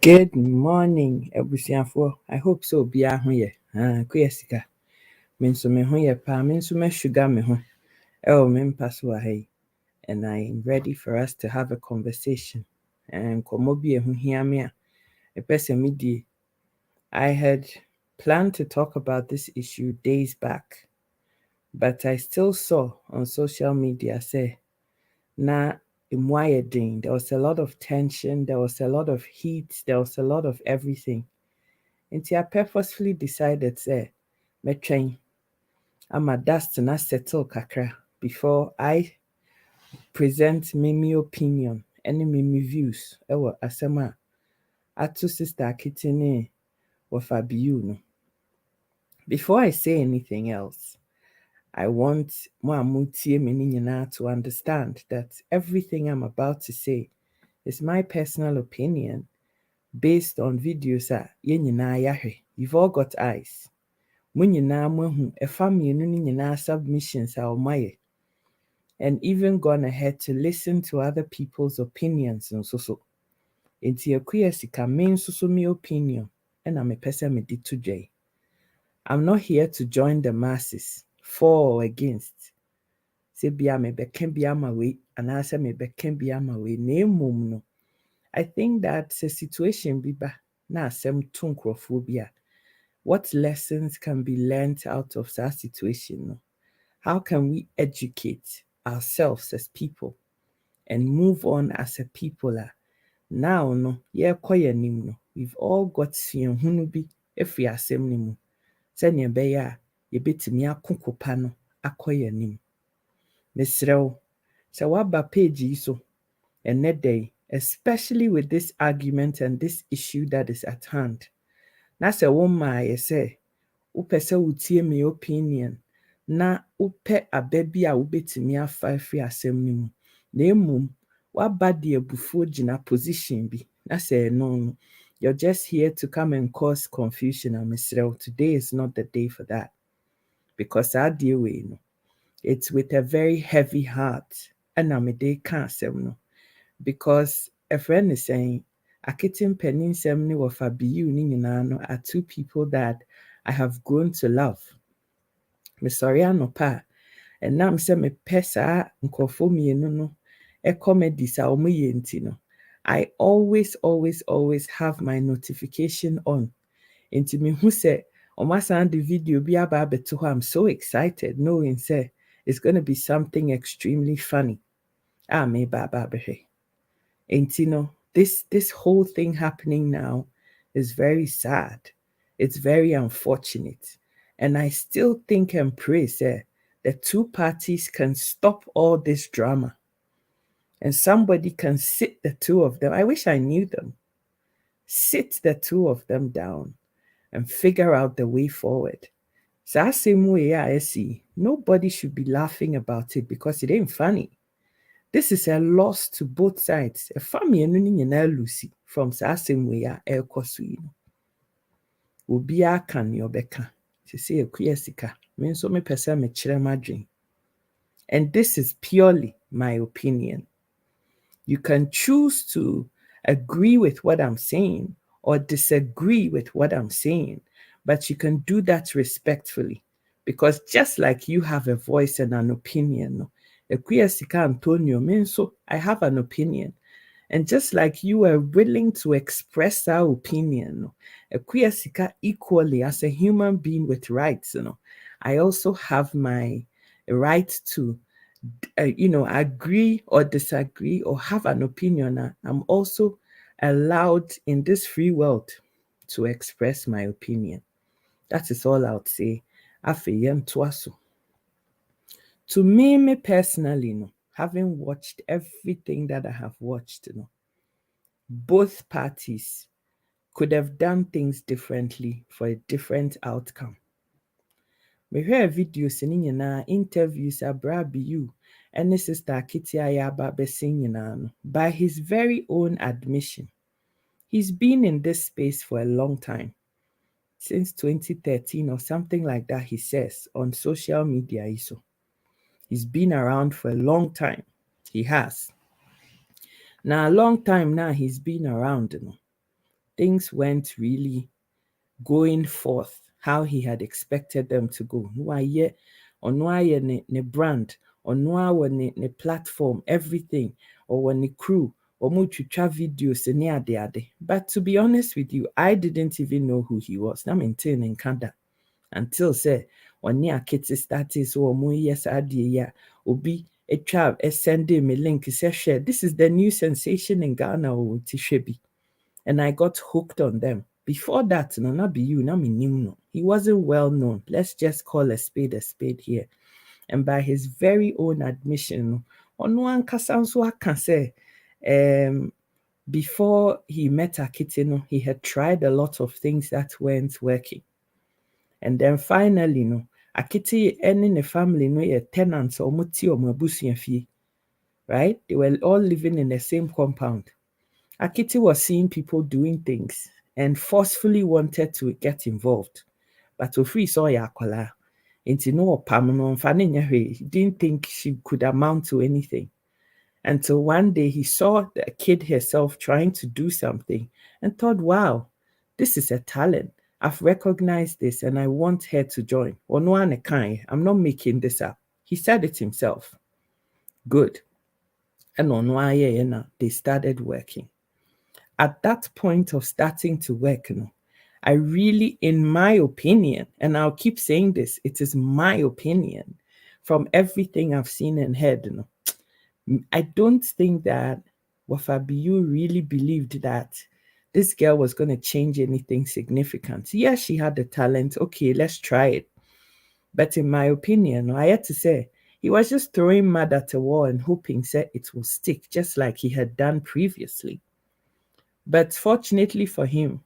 Good morning, Ebusiafo. I hope so. Be a hoye. Kuyesika. Minso me hoye pa. Minso me sugar me ho. Min paswa hey. And I'm ready for us to have a conversation. And komobi hu hear me. A person midi. I had planned to talk about this issue days back, but I still saw on social media say, na imwayeding. There was a lot of tension. There was a lot of heat. There was a lot of everything. Nti I purposefully decided say metwɛn ama dust na settle kakra before I present me opinion and me views ɛwɔ asɛm a ato sister Achet3 ne wɔfa BeU no. Before I say anything else, I want mo a motie me ne nyinaa to understand that everything I'm about to say is my personal opinion based on videos a yɛn nyinaa yɛahwɛ. You've all got eyes. Mo nyinaa moahu ɛfa mmienu no nyinaa submissions a ɔmayɛ, and even gone ahead to listen to other people's opinions nso so. Nti akuya sika me nso so me opinion ɛna mepɛ sɛ mede to dwa yi. I'm not here to join the masses for or against. Sɛ bia mebɛka bi ama wei anaasɛ mebɛka bi ama wei, na mmom no, I think that sɛ situation bi ba na asɛm to nkurɔfoɔ bi a, what lessons can be learned out of that situation? No? How can we educate ourselves as people and move on as a people? Now, no, no, we've all got fienhunu bi efri asem ni mu. Sɛnea ɛbɛyɛ a yɛbɛtumi akokopa no akɔ yɛn anim. Mesrɛ wo, sɛ woaba page yi so ɛnnɛ day, especially with this argument and this issue that is at hand. Na sɛ wo maa yɛ sɛ wopɛ sɛ wotie me opinion na wopɛ aba bi a wobɛtumi afa afiri asɛm no mu, na mmom waba de abufuo gyina position bi, na sɛ no, you're just here to come and cause confusion. And mesrɛ, today is not the day for that, because adeɛ wei no, it's with a very heavy heart ɛna mede ka asɛm no, because a friend is saying Achet3 mpanin nsɛm ne wɔfa BeU ne nyinaa no are two people that I have grown to love. Mesɔre anɔpa a ɛnam sɛ mepɛ saa nkurɔfoɔ mmienu no comedies a wɔn yɛ nti no, I always have my notification on. Nti mehu sɛ wɔn asan de video bi aba abɛto hɔ. I'm so excited knowing sɛ it's going to be something extremely funny. Meba aba abɛhwɛ. Nti no, this whole thing happening now is very sad. It's very unfortunate. And I still think and pray that the two parties can stop all this drama. And somebody can sit the two of them. I wish I knew them. Sit the two of them down and figure out the way forward. So same way I see, nobody should be laughing about it because it ain't funny. This is a loss to both sides. A family Lucy from same way I Ubia can your beka. To say a kuyesika means so me person me chere madwin. And this is purely my opinion. You can choose to agree with what I'm saying or disagree with what I'm saying, but you can do that respectfully, because just like you have a voice and an opinion, Antonio means so I have an opinion. And just like you are willing to express our opinion, equally as a human being with rights, I also have my right to, agree or disagree or have an opinion. I'm also allowed in this free world to express my opinion. That is all I would say. To me personally, having watched everything that I have watched, both parties could have done things differently for a different outcome. Me hear videos in interviews about BeU and sister Achet3 by his very own admission. He's been in this space for a long time, since 2013 or something like that, he says on social media. He's been around for a long time. He has. Now, a long time now he's been around. things weren't really going forth how he had expected them to go. No aye ne brand, or no ne platform, everything, or ne crew, or twitwa videos ne ade. But to be honest with you, I didn't even know who he was. Na maintain in Canada until say ɔne Achet3 started so ɔmo yɛ saa adeɛ yi a obi atwa send me link sɛ hwɛ, this is the new sensation in Ghana o ti hwɛ bi. And I got hooked on them. Before that, no, not BeU, not me no. He wasn't well known. Let's just call a spade here. And by his very own admission, on one I can say, before he met Achet3, he had tried a lot of things that weren't working. And then finally, Achet3 and the family, no, tenants or muti or mabusian fee, right? They were all living in the same compound. Achet3 was seeing people doing things and forcefully wanted to get involved. But Ofri saw Yakola. Into no pam he didn't think she could amount to anything. Until one day he saw the kid herself trying to do something and thought, wow, this is a talent. I've recognized this and I want her to join. I'm not making this up. He said it himself. Good. And they started working. At that point of starting to work, I really, in my opinion, and I'll keep saying this, it is my opinion, from everything I've seen and heard, I don't think that BeU really believed that this girl was going to change anything significant. Yes, she had the talent. Okay, let's try it. But in my opinion, I had to say, he was just throwing mud at a wall and hoping that it will stick, just like he had done previously. But fortunately for him,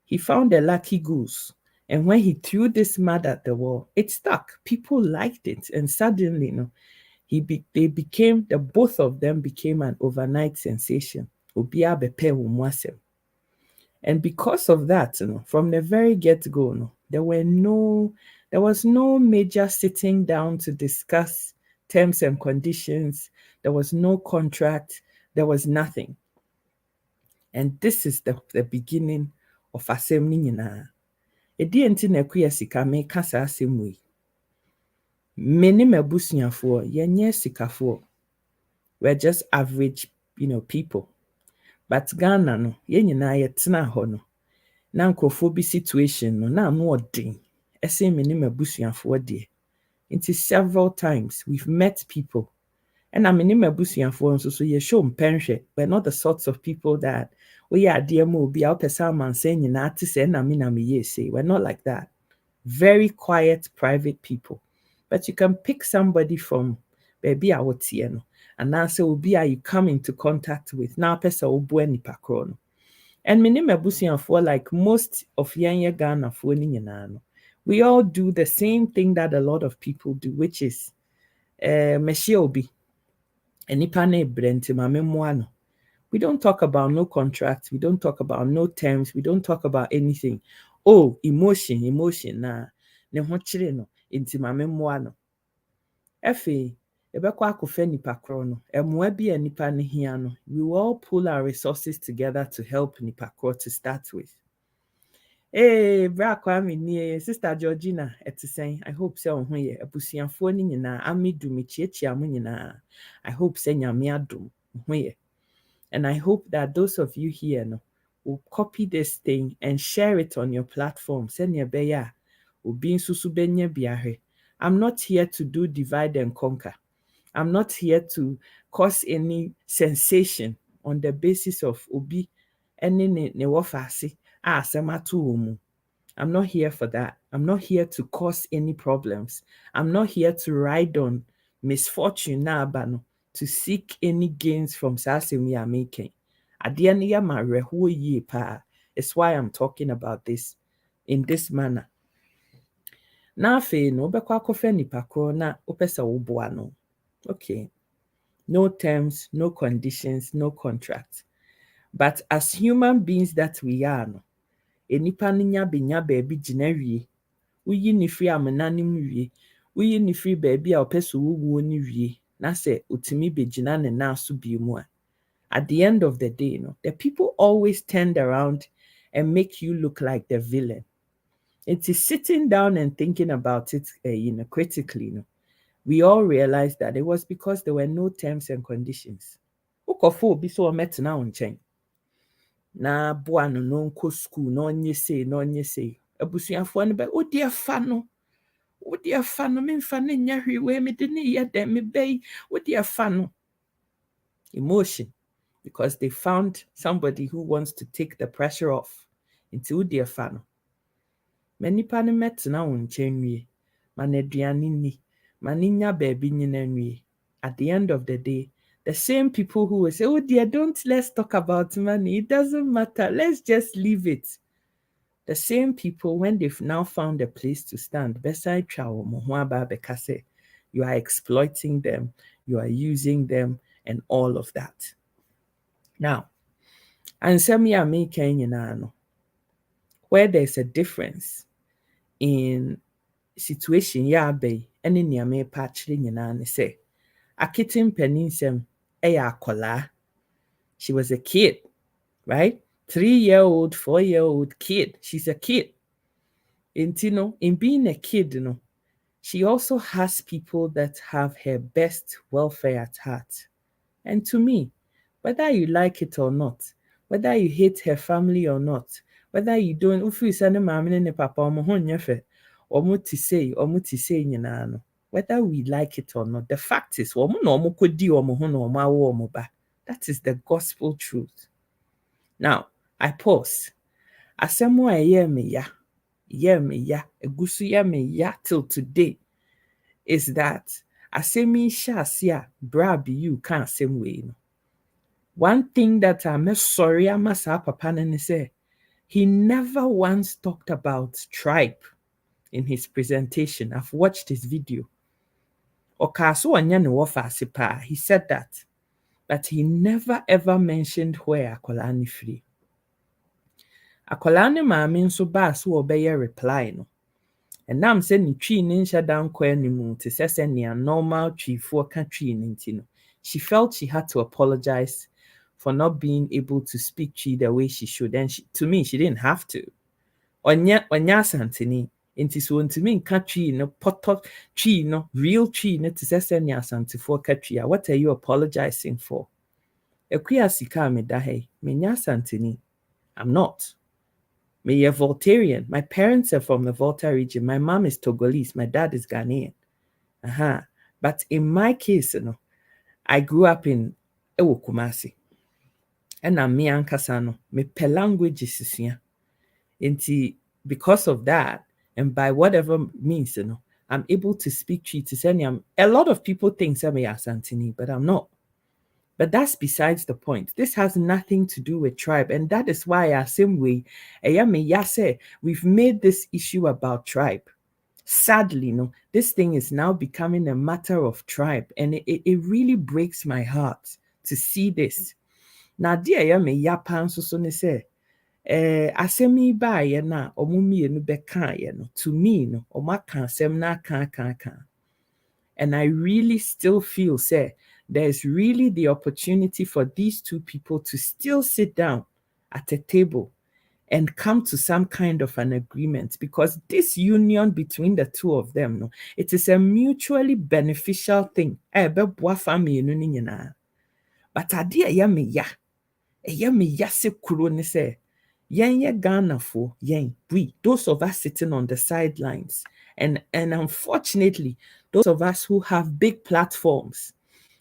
he found a lucky goose. And when he threw this mud at the wall, it stuck. People liked it. And suddenly, the both of them became an overnight sensation. And because of that, from the very get-go, there was no major sitting down to discuss terms and conditions. There was no contract. There was nothing. And this is the beginning of asɛm no nyinaa. Ɛdeɛ nti na ɛkɔyɛ sika meka saa asɛm wei. Me ne m'abusuafoɔ yɛnyɛ sikafoɔ. We're just average, people. But Ghana no, yɛn nyinaa yɛtena hɔ no. Na nkurɔfoɔ bi situation no, na ano ɔden. Ɛsɛn me ne m'abusuafoɔ deɛ. Nti several times we've met people. And I mean, m'abusuafoɔ nso so yɛhyɛ mpɛnhwɛ. We're not the sorts of people that we are DMO be out man saying you not to say na me say. We're not like that. Very quiet, private people. But you can pick somebody from baby I would see and now say be you come into contact with now pesa obu nipa kro. And me m'abusuafoɔ, like most of yɛn Ghanafoɔ ni nyinaa no, we all do the same thing that a lot of people do, which is mehyia obi. Nipa na ebrente ma memmoa no. We don't talk about no contracts. We don't talk about no terms. We don't talk about anything. Oh, emotion, na ne ho kyere no nti ma memmoa no. Efe, ebekwa akofɛ nipa kro no, emoa bi a nipa ne hia no. We will all pull our resources together to help nipa kro to start with. Hey, bra Kwame ni Sister Georgina etisen. I hope se ohun ye abusuafo ni nyina amidu me chiachia mo nyina. I hope se nyame adom ohun ye. And I hope that those of you here will copy this thing and share it on your platform. Send your beya. I'm not here to do divide and conquer. I'm not here to cause any sensation on the basis of obi any ne wafasi. I'm not here for that. I'm not here to cause any problems. I'm not here to ride on misfortune na to seek any gains from something we are making. It's why I'm talking about this in this manner. Na fe no bekwa kofe nipa kro na opesa woboa no. Okay. No terms, no conditions, no contract. But as human beings that we are no, enipa nya baby gyina wie. Uyi ni free amenanim wie. Uyi ni free baby a opesa wuwo ni wie. Na se utimi begyina ne na so bi mu a. At the end of the day, the people always turned around and make you look like the villain. It is sitting down and thinking about it, critically. We all realized that it was because there were no terms and conditions. Ukofo obi so ometena wo nkyɛn na boa no no nkɔ school na ɔnyɛ sei na ɔnyɛ sei. Abusuafoɔ no bɛ wodi afa no. Wodi afa no memfa no nyɛ hwee wei mede ne yɛ dɛn mebɛyi wodi afa no. Emotion, because they found somebody who wants to take the pressure off. Nti wodi afa no. Manipa no mɛtena wo nkyɛn wie. Ma n'aduane ni. Ma ne nya baabi nyina nwie. At the end of the day, the same people who will say, oh dear, let's talk about money. It doesn't matter. Let's just leave it. The same people, when they've now found a place to stand, beside you are exploiting them, you are using them, and all of that. Now, and some where there's a difference in situation yabe any niame patching nyina say akitin peninsem akola. She was a kid, right? 3-year-old, 4-year-old kid. She's a kid. In being a kid, she also has people that have her best welfare at heart. And to me, whether you like it or not, whether you hate her family or not, whether you don't, whether we like it or not, the fact is, that is the gospel truth. Now, I pause. Asemo egusu ya till today is that asemi shasia bra BeU can same way. One thing that I'm sorry amasa papa ne say, he never once talked about tribe in his presentation. I've watched his video. He said that, but he never ever mentioned where Akolani free. Akolani maame nso ba so obeye reply no. And now I'm saying ni twi ni nsha dan kwa ni mu te sese ni normal twi for ka twi ni ntino. She felt she had to apologize for not being able to speak Twi the way she should. And to me, she didn't have to. Onya santini. Inti so ntimi nka Twi no poto Twi no real Twi no te sese ni asantifo ka Twi. What are you apologizing for? Ekuya sika me da hey. Me nya santini. I'm not. Me a Voltarian. My parents are from the Volta region. My mom is Togolese. My dad is Ghanaian. But in my case, I grew up in Kumasi. And I'm me ankasa me per language is because of that, and by whatever means, I'm able to speak Twi to say a lot of people think I'm Asantini, but I'm not. But that's besides the point. This has nothing to do with tribe. And that is why same way, we've made this issue about tribe. Sadly, this thing is now becoming a matter of tribe. And it really breaks my heart to see this. Now, dear me yapan so ne say, asemi ba ye na omumienu beka ye no to me no omaka asem na kan. And I really still feel, say, there's really the opportunity for these two people to still sit down at a table and come to some kind of an agreement, because this union between the two of them, it is a mutually beneficial thing. But se kuro ne se yen Ghana for yen we those of us sitting on the sidelines, and unfortunately those of us who have big platforms,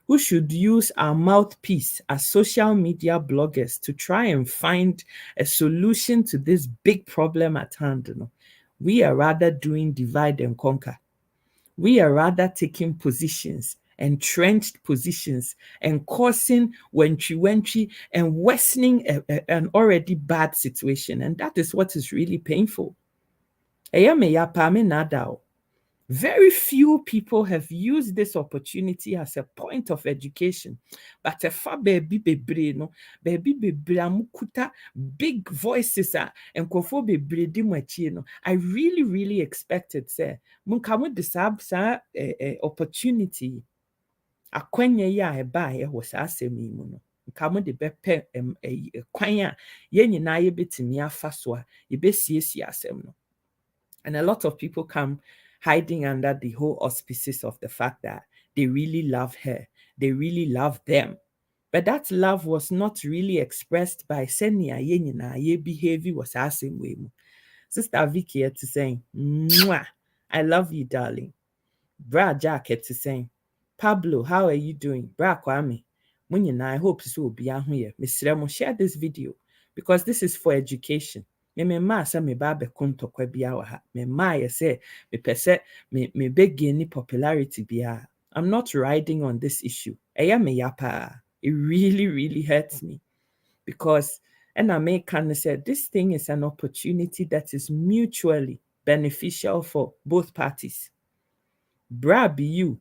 who should use our mouthpiece as social media bloggers to try and find a solution to this big problem at hand, we are rather doing divide and conquer. We are rather taking positions, entrenched positions, and causing wentry and worsening an already bad situation. And that is what is really painful. Very few people have used this opportunity as a point of education. But baby amukuta big voices and kofo bebre I really expected say munkamu desab opportunity akwenye ya eba was asemi mu no Nkamo de bepe kwan a yen nyina ye betimi afa so a ye besiesie asem no. And a lot of people come hiding under the whole auspices of the fact that they really love her, they really love them. But that love was not really expressed by senia yen nyina ye behavior was asking way. Sister Vicky to saying, Mwah, I love you, darling. Bra Jacket to saying, Pablo, how are you doing? Bra Kwame, I hope so will be here. Miss Remo, share this video because this is for education. Me ma say me ba be kontokwa bia wa ha. Me ma ye say me pese me beg any popularity bia. I'm not riding on this issue. Eya me yapa. It really hurts me because and I may kind of say this thing is an opportunity that is mutually beneficial for both parties. Bra BeU,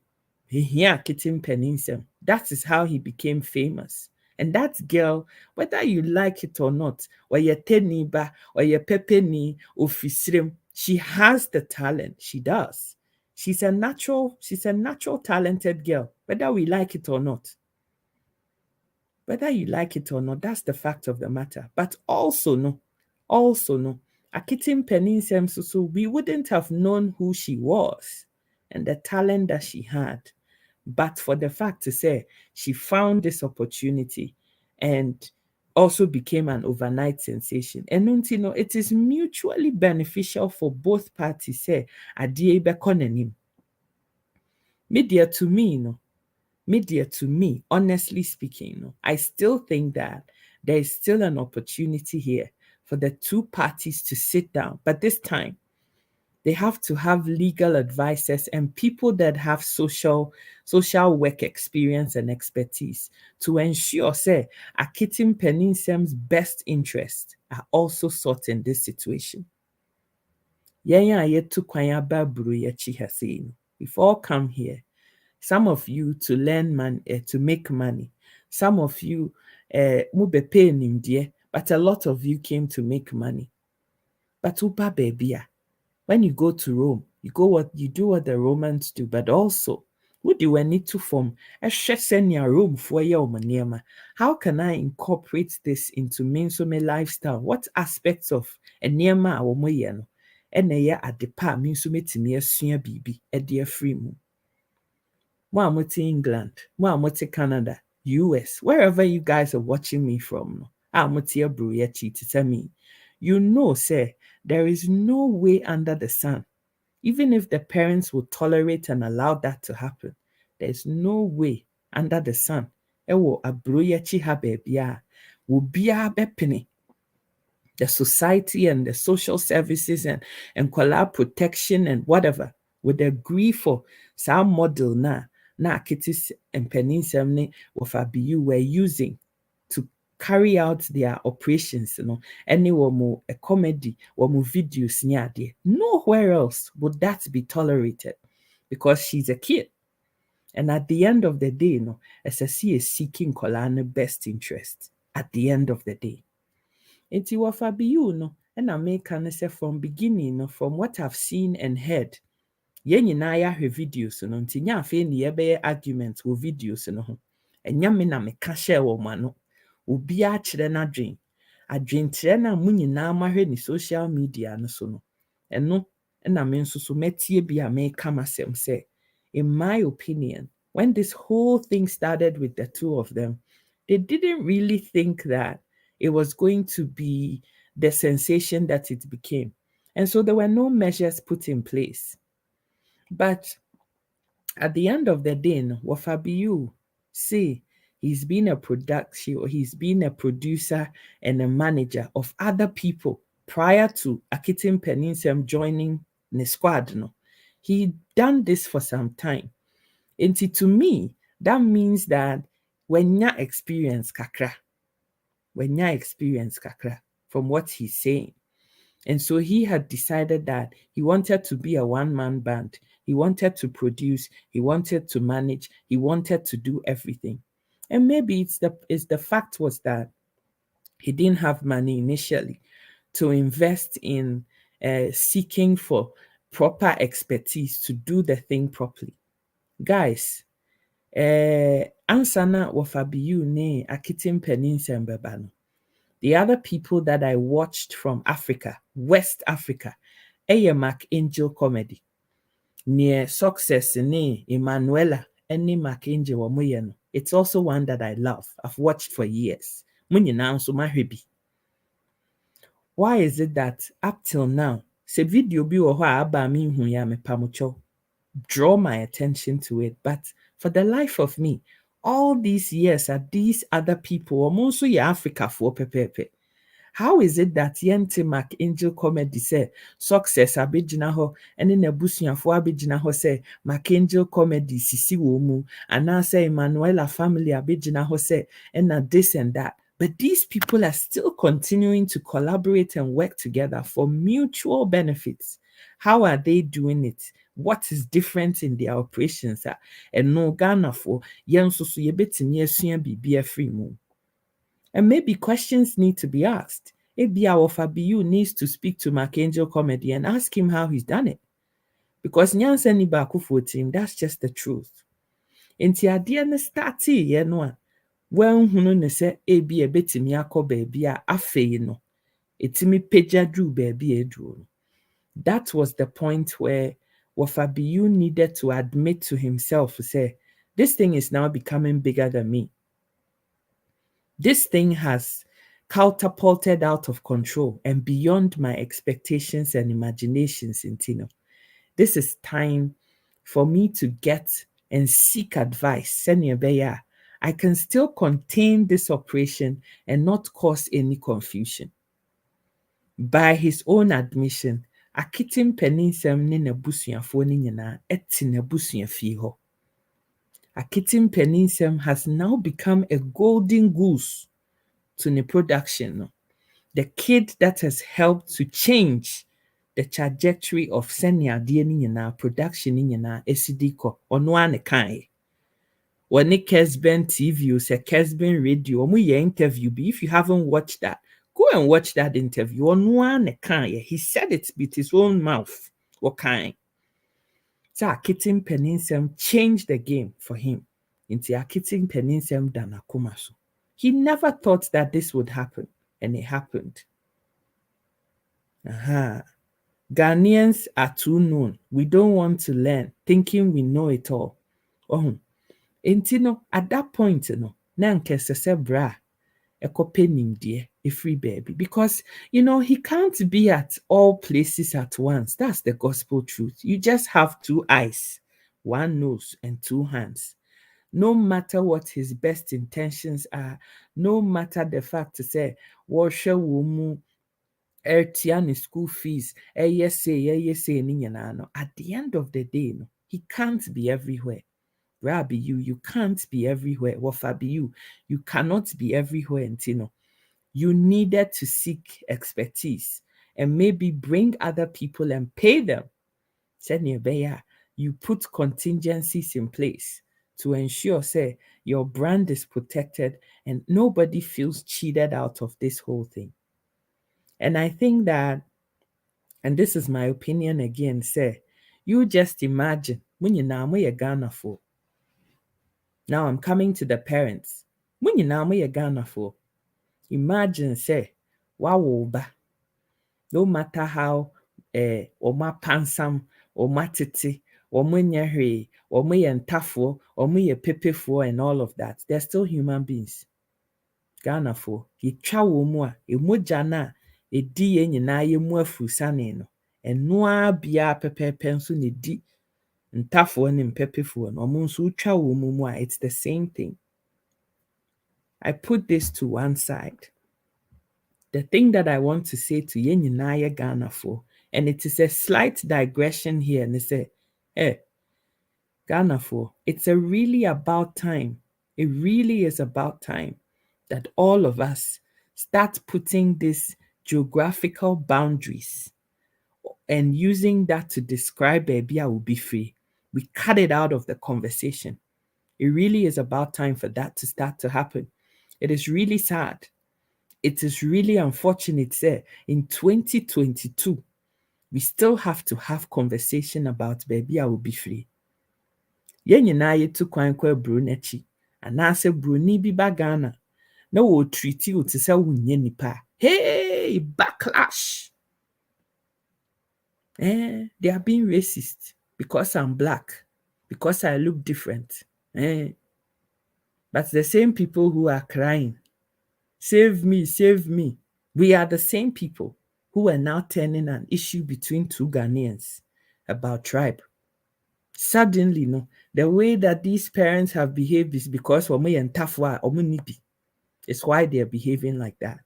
here kitten peninsem. That is how he became famous. And that girl, whether you like it or not, or your teniba, or your pepeni, or fisrim, she has the talent. She does. She's a natural talented girl, whether we like it or not. Whether you like it or not, that's the fact of the matter. But also no, Akitim Peninsem so we wouldn't have known who she was and the talent that she had. But for the fact to say she found this opportunity and also became an overnight sensation. And you know, it is mutually beneficial for both parties. Say, adie bekonenim. Media to me, honestly speaking, I still think that there is still an opportunity here for the two parties to sit down. But this time, they have to have legal advisors and people that have social work experience and expertise to ensure, say, Akitim Peninsem's best interests are also sought in this situation. We've all come here. Some of you to learn money, to make money. Some of you mube pay dear, but a lot of you came to make money. But upa baby, when you go to Rome, you do what the Romans do, but also would you need to form a senior room for your maniama? How can I incorporate this into me lifestyle? What aspects of a niema or moyeno? And at the pa means to meet me a senior baby, a dear free moon. Mwamoti England, Mwamoti Canada, US, wherever you guys are watching me from, Amoti Abruyechi to tell me, you know, say, there is no way under the sun, even if the parents would tolerate and allow that to happen, there's no way under the sun. Ewo Abruyechi habebia, will be a bepini. The society and the social services and collab protection and whatever would agree for some model na Akitis and Peninsem of BeU were using to carry out their operations, any more a comedy or more videos near there. Nowhere else would that be tolerated because she's a kid. And at the end of the day, SSC is seeking Kolana best interest at the end of the day. Enti wafa BeU and I make an say from beginning, from what I've seen and heard. Yen nyinaa yɛahwɛ videos no nti nya afei ne yɛbɛyɛ argument wɔ videos no ho. Ɛnya me na meka hyɛ wɔ ma no. Obi akyerɛ n'adwen. Adwenkyerɛ na mo nyinaa mahwɛ ne social media no so no. Ɛno na me nso so metie bi a meka masɛm sɛ, in my opinion, when this whole thing started with the two of them, they didn't really think that it was going to be the sensation that it became. And so there were no measures put in place. But at the end of the day, Wafa BeU, see, he's been a producer and a manager of other people prior to Akitim Peninsem joining the squad. He done this for some time. And to me, that means that when you experience kakra, from what he's saying. And so he had decided that he wanted to be a one-man band. He wanted to produce, he wanted to manage, he wanted to do everything. And maybe it's the fact was that he didn't have money initially to invest in seeking for proper expertise to do the thing properly. Guys, Ansana wafa BeU ne Achet3 beba no. The other people that I watched from Africa, West Africa, Mac Angel comedy. Near Success ne Emanuela any Mac Angel or no. It's also one that I love. I've watched for years. Munyina so mahwebi. Why is it that up till now, se video bi wo ho aba me hu ya me pamucho, draw my attention to it, but for the life of me, all these years are these other people, almost ya Africa for pepepe. How is it that yente Mac Angel comedy say Success abegyina ho ene nabusuafo abegyina ho say Mac Angel comedy sisi wo mu and say Emanuela family abegyina ho say na this and that, but these people are still continuing to collaborate and work together for mutual benefits. How are they doing it? What is different in their operations? And no Ghana for yen so yebetimi asua bibia free mu. And maybe questions need to be asked. Maybe our BeU needs to speak to Mac Angel comedy and ask him how he's done it. Because nyansa ni baako for team, that's just the truth. Enti ade na start ye no a, wan hunu ne se ebi ebetimi akọ baabi a afei no, etimi pagya dru baabi edru. That was the point where Wafa BeU needed to admit to himself, say, this thing is now becoming bigger than me. This thing has catapulted out of control and beyond my expectations and imaginations in Tino. This is time for me to get and seek advice. Senyebeya, I can still contain this operation and not cause any confusion. By his own admission, Achet3 ne n'abusuafo ne nyinaa ɛte n'abusuafie hɔ. Achet3 has now become a golden goose to the production. The kid that has helped to change the trajectory of senia adeɛ ne nyinaa production ne nyinaa esidi kɔ. Ɔno a ne kae. Wɔne Kesben TV o sɛ Kesben radio ɔmo yɛ interview bi. If you haven't watched that, go and watch that interview. Ɔno a ne kae. He said it with his own mouth. Wɔkae. So Achet3 changed the game for him. Into Achet3 da n'akoma so. He never thought that this would happen, and it happened. Ghanaians are too known. We don't want to learn, thinking we know it all. Intino, at that point, na nkese se bra, ekope nimdie, a free baby. Because, he can't be at all places at once. That's the gospel truth. You just have two eyes, one nose, and two hands. No matter what his best intentions are, no matter the fact to say, washa wumu, ertia school fees, yes say, no. At the end of the day, no, he can't be everywhere. Rabbi, you can't be everywhere. Wafa BeU, you cannot be everywhere, Ntino. You needed to seek expertise and maybe bring other people and pay them. You put contingencies in place to ensure, say, your brand is protected and nobody feels cheated out of this whole thing. And I think that, and this is my opinion again, say, you just imagine, when you know you're Ghana for. Now I'm coming to the parents. When you know you're Ghana for. Imagine, say, wow, no matter how oma pansam, oma titi, omo nyɛ hwee, omo yɛ ntafoɔ, omo yɛ pepefoɔ and all of that. They're still human beings. Ghana for yɛtwa wɔ mu a emogya na edi yɛn nyinaa yɛ mu afurusane no. Ɛno a bia pɛpɛɛpɛ nso na edi ntafoɔ ne mpepefoɔ no. Ɔmo nso twa wɔ mu a it's the same thing. I put this to one side. The thing that I want to say to yɛn nyinaa yɛ Ghana for, and it is a slight digression here, and they say, Ghana for, it's really about time. It really is about time that all of us start putting these geographical boundaries and using that to describe baby I will be free. We cut it out of the conversation. It really is about time for that to start to happen. It is really sad. It is really unfortunate, say, in 2022, we still have to have conversation about baby I will be free. Yen nyinaa yetu kwan kwa bro n'akyi anaasɛ Broni bi ba Ghana na wɔ treat you to say wonyɛ nipa. Hey, backlash. They are being racist because I'm black, because I look different. But the same people who are crying, save me, save me. We are the same people who are now turning an issue between two Ghanaians about tribe. Suddenly, no, the way that these parents have behaved is because it's why they're behaving like that.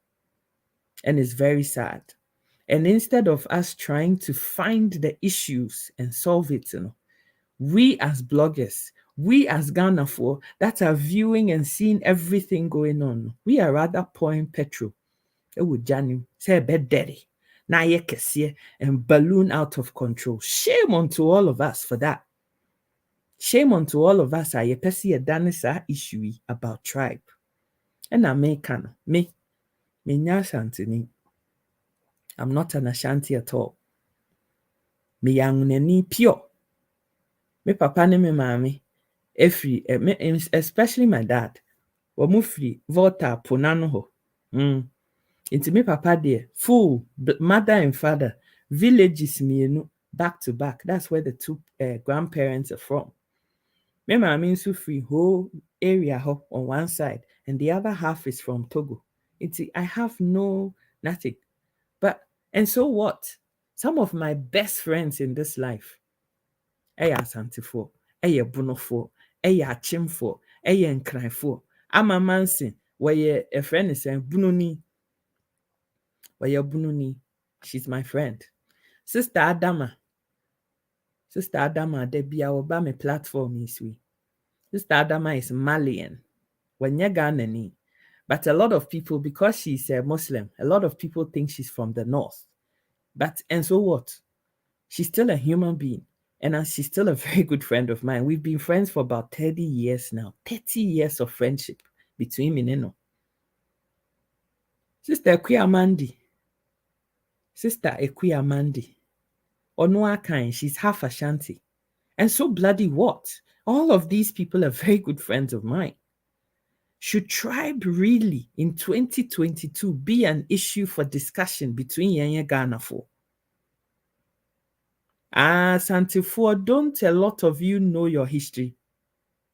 And it's very sad. And instead of us trying to find the issues and solve it, we as bloggers, we as Ghana that are viewing and seeing everything going on, we are rather pouring petrol. Say a bed daddy. And balloon out of control. Shame onto all of us for that. Shame onto all of us. I pesi a danisa issue about tribe. And I me Nyashantini. I'm not an Ashanti at all. Me yanguneni pure. Me papa ne me mami. Especially my dad. Wamufri Volta Ponano ho. Into me papa there. Full mother and father. Villages mienu back to back. That's where the two grandparents are from. Me mami nso free whole area ho on one side. And the other half is from Togo. I have no nothing. And so what? Some of my best friends in this life, Asantefo, Bunofo, Achimfo, Nkranfo, Ama Mansin, where a friend is saying Bununi. She's my friend. Sister Adama, Debbie Obama platform is we. Sister Adama is Malian. Ghanani. But a lot of people, because she's a Muslim, a lot of people think she's from the north. And so what? She's still a human being. And she's still a very good friend of mine. We've been friends for about 30 years now. 30 years of friendship between me and her. Sister Ekuyamandi. Onoakan, she's half Ashanti. And so bloody what? All of these people are very good friends of mine. Should tribe really in 2022 be an issue for discussion between Yenya Ghana for? Santifo, don't a lot of you know your history?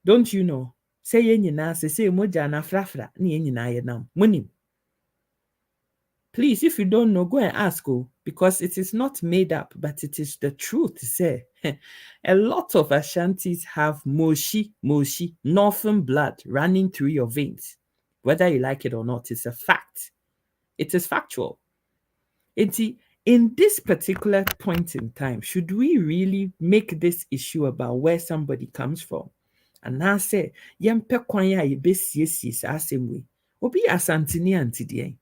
Don't you know? Say yenyina say moja na frafra ni yenyina yenam. Munim. Please, if you don't know, go and ask, because it is not made up, but it is the truth. Say, a lot of Ashantis have moshi, northern blood running through your veins. Whether you like it or not, it's a fact. It is factual. In this particular point in time, should we really make this issue about where somebody comes from? And now say, yempe kwanya yebesiesie sa asem obi asantini antidien.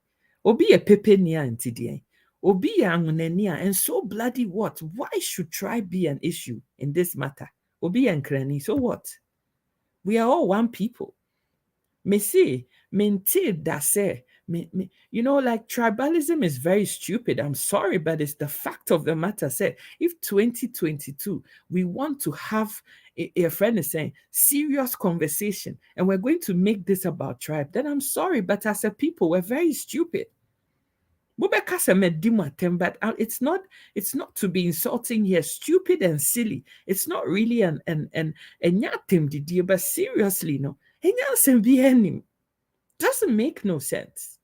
Obi a pepe ni antidien. Obi a angunenia, and so bloody what? Why should tribe be an issue in this matter? Obi and krani, so what? We are all one people. Me say, that say, like tribalism is very stupid. I'm sorry, but it's the fact of the matter. Say, if 2022 we want to have a friend is saying serious conversation, and we're going to make this about tribe, then I'm sorry, but as a people, we're very stupid. But it's not to be insulting here, stupid and silly. It's not really an but seriously, no. Doesn't make no sense.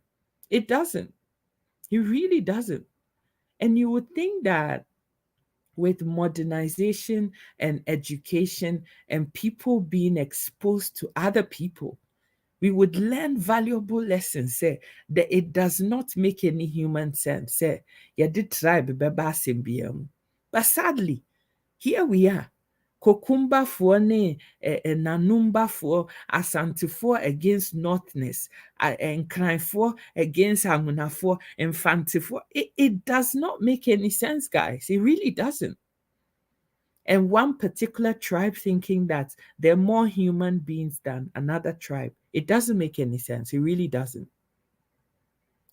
It doesn't. It really doesn't. And you would think that with modernization and education and people being exposed to other people, we would learn valuable lessons. Say that it does not make any human sense. Say, yeah, the tribe beba symbiom. But sadly, here we are. Kokumba for ne nanumba for Asante against Northness and cry for against Hamuna for Infante for. It does not make any sense, guys. It really doesn't. And one particular tribe thinking that they're more human beings than another tribe. It doesn't make any sense. It really doesn't.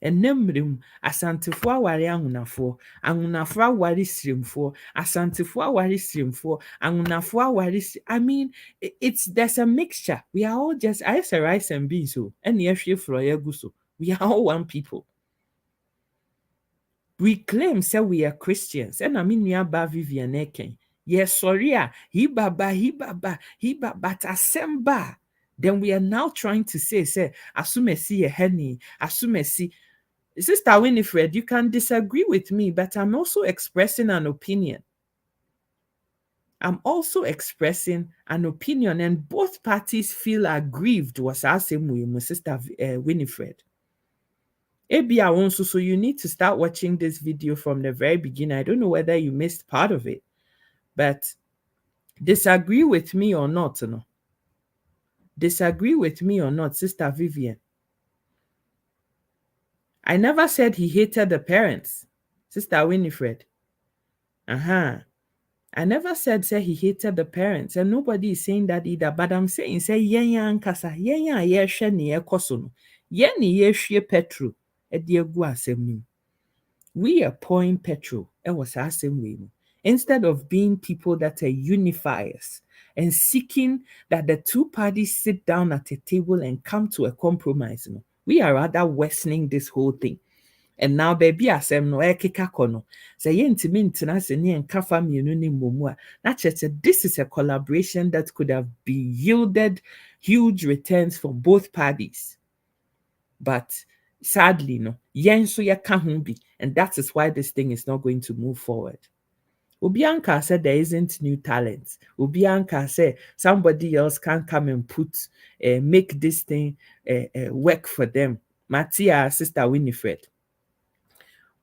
Enemrim asantefo aware ahunafo, ahunafo aware srimfo, asantefo aware srimfo, ahunafo aware. I mean, it's there's a mixture. We are all just I say rice and beans so, and so. We are all one people. We claim say we are Christians, and I mean Niaba Vivian Eken. Yes, sorry, he baba, but asemba. Then we are now trying to say, asumesi a henny, asumesi. Sister Winifred, you can disagree with me, but I'm also expressing an opinion. I'm also expressing an opinion, and both parties feel aggrieved. Was our same way, my sister Winifred. Ebia also, so you need to start watching this video from the very beginning. I don't know whether you missed part of it, but disagree with me or not, no? Disagree with me or not, Sister Vivian. I never said he hated the parents, Sister Winifred. I never said he hated the parents, and nobody is saying that either. But I'm saying yenya ankasa yenya yehwe ne yekoso no ye ne yehwe petrol e de agu asem nim. We are pouring petrol e was asem we mu. Instead of being people that are unifiers and seeking that the two parties sit down at a table and come to a compromise, no, we are rather worsening this whole thing. And now baby asem no ekeka kono. Say yentimi ntena se ne enka family ni momu a. Na chete this is a collaboration that could have been yielded huge returns for both parties. But sadly no, yen so yeka ho bi, and that is why this thing is not going to move forward. Obianka said there isn't new talent. Obianka said somebody else can come and make this thing work for them. Matia, Sister Winifred.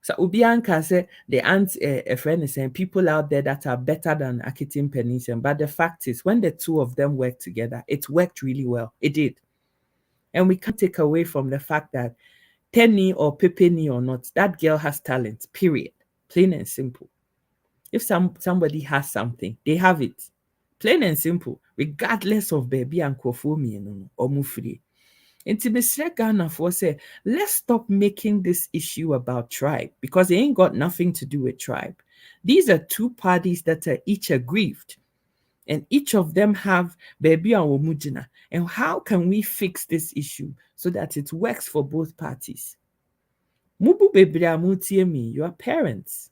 So Ubianka said the aunt a friend is saying people out there that are better than Akitim Peninsula. But the fact is, when the two of them worked together, it worked really well. It did. And we can't take away from the fact that Tenny or Pepini or not, that girl has talent, period. Plain and simple. If somebody has something, they have it. Plain and simple, regardless of baby and Kofomi or Mufri. Intimacy Ghana for say, let's stop making this issue about tribe because it ain't got nothing to do with tribe. These are two parties that are each aggrieved, and each of them have baby and womujina. And how can we fix this issue so that it works for both parties? Mubu baby amutiemi, your parents.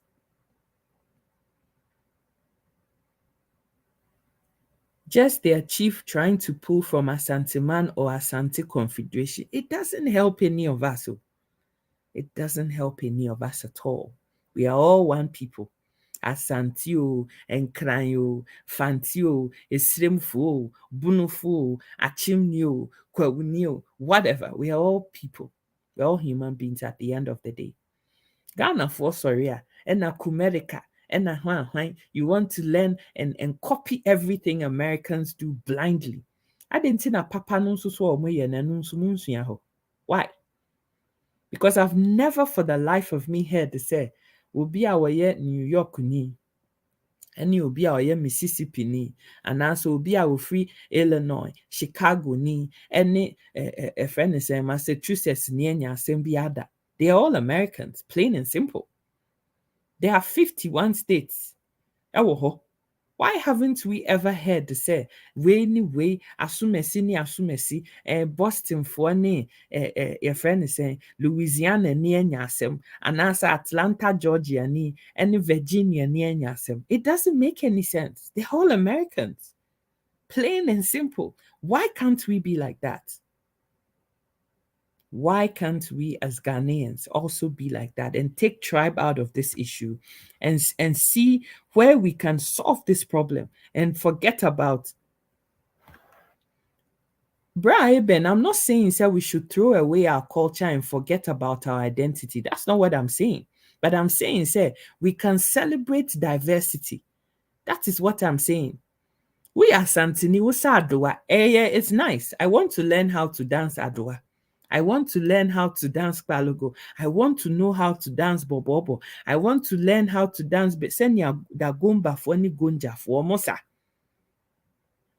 Just their chief trying to pull from Asante Man or Asante Confederation. It doesn't help any of us. It doesn't help any of us at all. We are all one people. Asantio, Enkranyo, Fantio, Esrimfo, Bunufo, Achimnio, Kwawunio, whatever. We are all people. We're all human beings at the end of the day. Ghana for Soria, and America. And you want to learn and copy everything Americans do blindly. I didn't see na papa no so why? Because I've never for the life of me heard to say, will be our New York ni, and you'll be our Mississippi ni, and also will be our free Illinois, Chicago ni, any a friend is saying Massachusetts ni other. They are all Americans, plain and simple. There are 51 states. Why haven't we ever heard to say way asumesi Boston for ne your friend is saying Louisiana ni nyasem and answer Atlanta, Georgia ni and Virginia ni nyasem? It doesn't make any sense. They're all Americans. Plain and simple. Why can't we be like that? Why can't we as Ghanaians also be like that and take tribe out of this issue and see where we can solve this problem and forget about Ben, I'm not saying we should throw away our culture and forget about our identity. That's not what I'm saying. But I'm saying we can celebrate diversity. That is what I'm saying. We are Santini Adoa. It's nice. I want to learn how to dance Adoa. I want to learn how to dance Palogo. I want to know how to dance Bobobo. I want to learn how to dance Besenia Dagomba Foni Gonja for Mosa.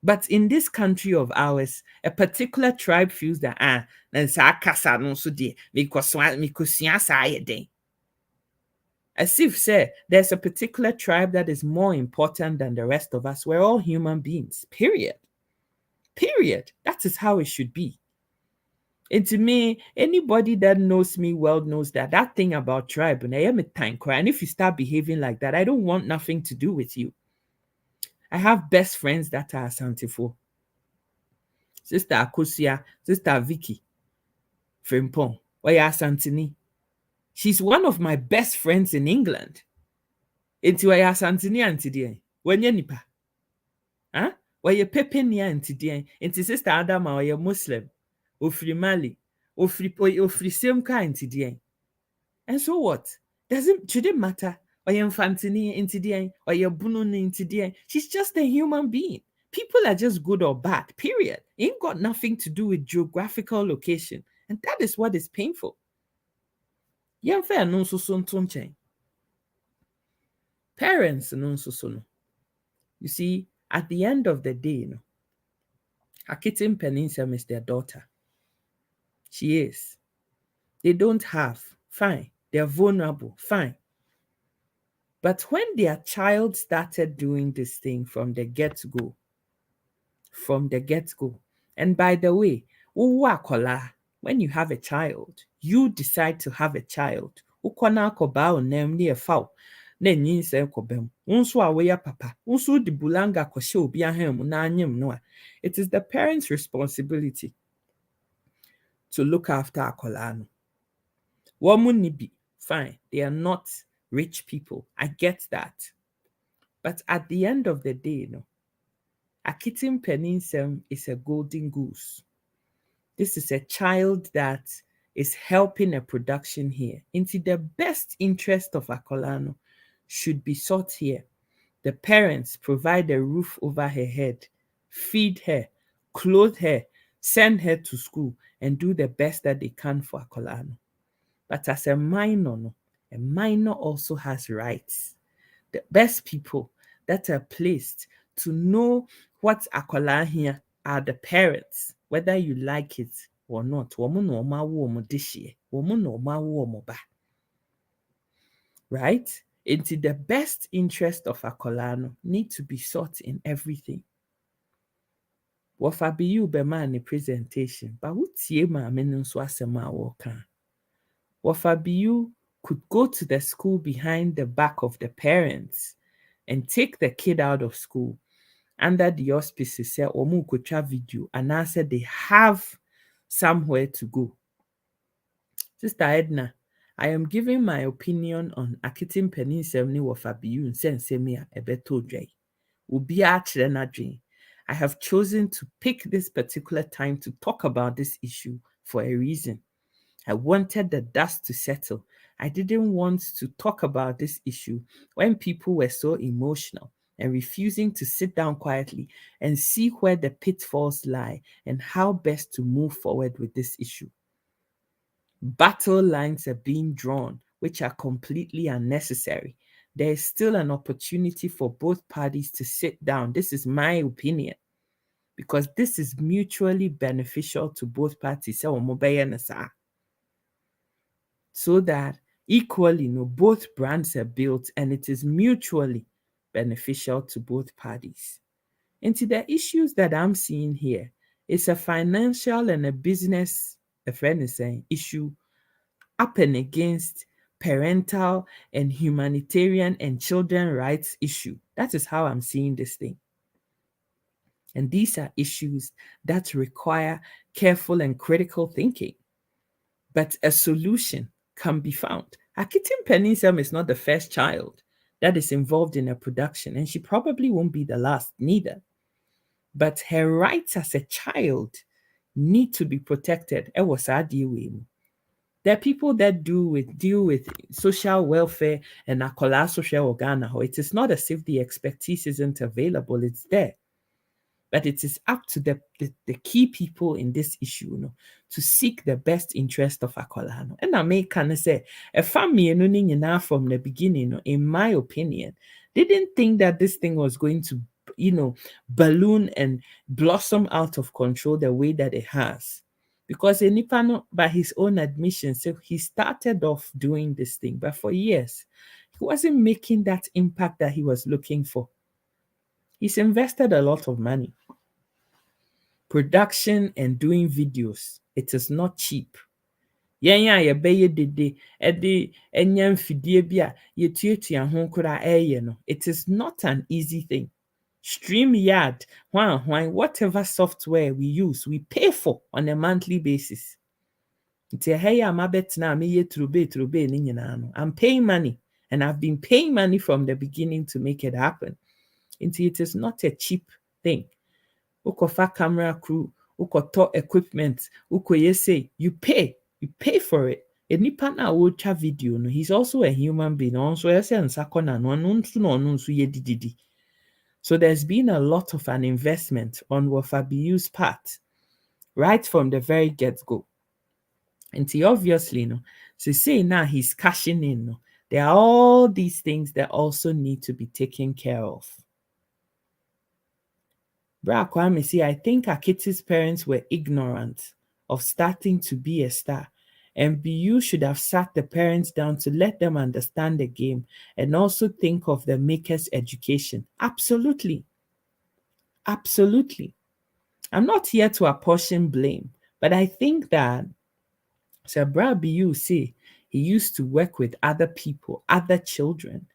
But in this country of ours, a particular tribe feels that as if say there's a particular tribe that is more important than the rest of us. We're all human beings. Period. Period. That is how it should be. And to me, anybody that knows me well knows that that thing about tribe, and I am a time cry. And if you start behaving like that, I don't want nothing to do with you. I have best friends that are Asantefo. Sister Akosia, Sister Vicky, Frimpong, Oya Asantini. She's one of my best friends in England. Enti Oya Asantini antidien. Wenye nipa. Huh? Oya Pepenia antidien. Enti Sister Adama Oya Muslim. Ofri Mali. Ofri same kind antidien. And so what? Should it matter? Oya Infantini antidien. Oya Bununi antidien. She's just a human being. People are just good or bad, period. It ain't got nothing to do with geographical location. And that is what is painful. Yɛmfa no nso so nto nkyɛn. Parents no nso so no. You see, at the end of the day, no, Achet3 Ns3m is their daughter. She is. They don't have. Fine. They're vulnerable. Fine. But when their child started doing this thing from the get-go, and by the way, when you have a child, you decide to have a child. Na enyi nse kobem unso aweya papa unso di bulanga kwhye obi ahem na anyem no a, it is the parents' responsibility to look after akola no. Womu ni bi, fine, they are not rich people, I get that, but at the end of the day, no, Achet3 Ns3m is a golden goose. This is a child that is helping a production here into the best interest of akola no should be sought here. The parents provide a roof over her head, feed her, clothe her, send her to school, and do the best that they can for akola no. But as a minor also has rights. The best people that are placed to know what akola here are the parents, whether you like it or not. Womu no oma wo omo dishie, womu no oma wo omo ba. Right? Into the best interest of akola no need to be sought in everything. Wofa BeU bema ne presentation, but wutie ma no nso asem a woka. Wofa BeU could go to the school behind the back of the parents and take the kid out of school under the auspices say omu kotwa video and I said they have somewhere to go. Sister Edna, I am giving my opinion on Achet3 Ns3m ni Wofa BeU nsensemi a ebeto dwai. Obi a kyerɛ n'adwen. I have chosen to pick this particular time to talk about this issue for a reason. I wanted the dust to settle. I didn't want to talk about this issue when people were so emotional and refusing to sit down quietly and see where the pitfalls lie and how best to move forward with this issue. Battle lines are being drawn, which are completely unnecessary. There is still an opportunity for both parties to sit down. This is my opinion, because this is mutually beneficial to both parties. So that equally, both brands are built and it is mutually beneficial to both parties. Into the issues that I'm seeing here, it's a financial and a business, a friend is saying, issue up and against parental and humanitarian and children rights issue. That is how I'm seeing this thing. And these are issues that require careful and critical thinking. But a solution can be found. Achet3 Ns3m is not the first child that is involved in a production, and she probably won't be the last neither. But her rights as a child need to be protected. There are people that deal with social welfare and akola social organa. It is not as if the expertise isn't available, it's there. But it is up to the key people in this issue to seek the best interest of akola. And I may kind of say, a family from the beginning, in my opinion, they didn't think that this thing was going to balloon and blossom out of control the way that it has. Because Enipano, by his own admission, so he started off doing this thing, but for years, he wasn't making that impact that he was looking for. He's invested a lot of money. Production and doing videos, it is not cheap. Yɛn a yɛbɛyɛ dede ɛde ɛnyɛ mfidie bi a yɛtuatua ho koraa ɛyɛ no, it is not an easy thing. StreamYard, whatever software we use, we pay for on a monthly basis. Nti ɛha yi a mabɛtena a meyɛ turube ne nyinaa no, I'm paying money, and I've been paying money from the beginning to make it happen. Nti it is not a cheap thing. Ukofa camera crew, ukoto equipment, ukoye say, you pay for it. Enipa na watcha video no, he's also a human being. Also, so there's been a lot of an investment on BeU's part, right from the very get-go. And he obviously, so say now he's cashing in. There are all these things that also need to be taken care of. Bra Kwame see, I think Akiti's parents were ignorant of starting to be a star, and BeU should have sat the parents down to let them understand the game and also think of the maker's education. Absolutely. Absolutely. I'm not here to apportion blame, but I think that Sir Bra BeU say he used to work with other people, other children.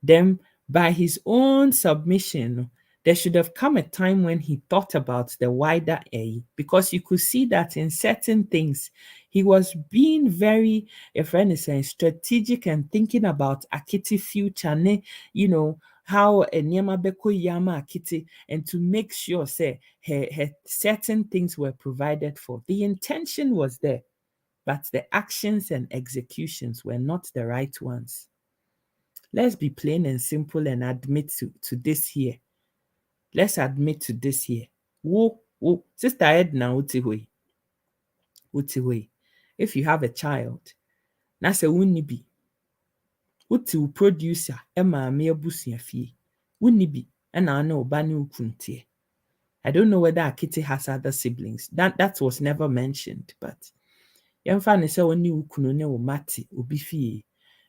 Then by his own submission, there should have come a time when he thought about the wider A, because you could see that in certain things, he was being very, if anything, strategic and thinking about Akiti future, how Nyama Beko Yama Akiti, and to make sure, say, her certain things were provided for. The intention was there, but the actions and executions were not the right ones. Let's be plain and simple and admit to this here. Let's admit to this here. Sister Edna Utiwe. If you have a child, that's a wunibi. Uti producer, Emma me abusua fie. Wunibi, and I know bani ukuntie. I don't know whether Akiti has other siblings. That was never mentioned, but yɛmfa ne sɛ ɔne wo kunu ne wo mate obi fie,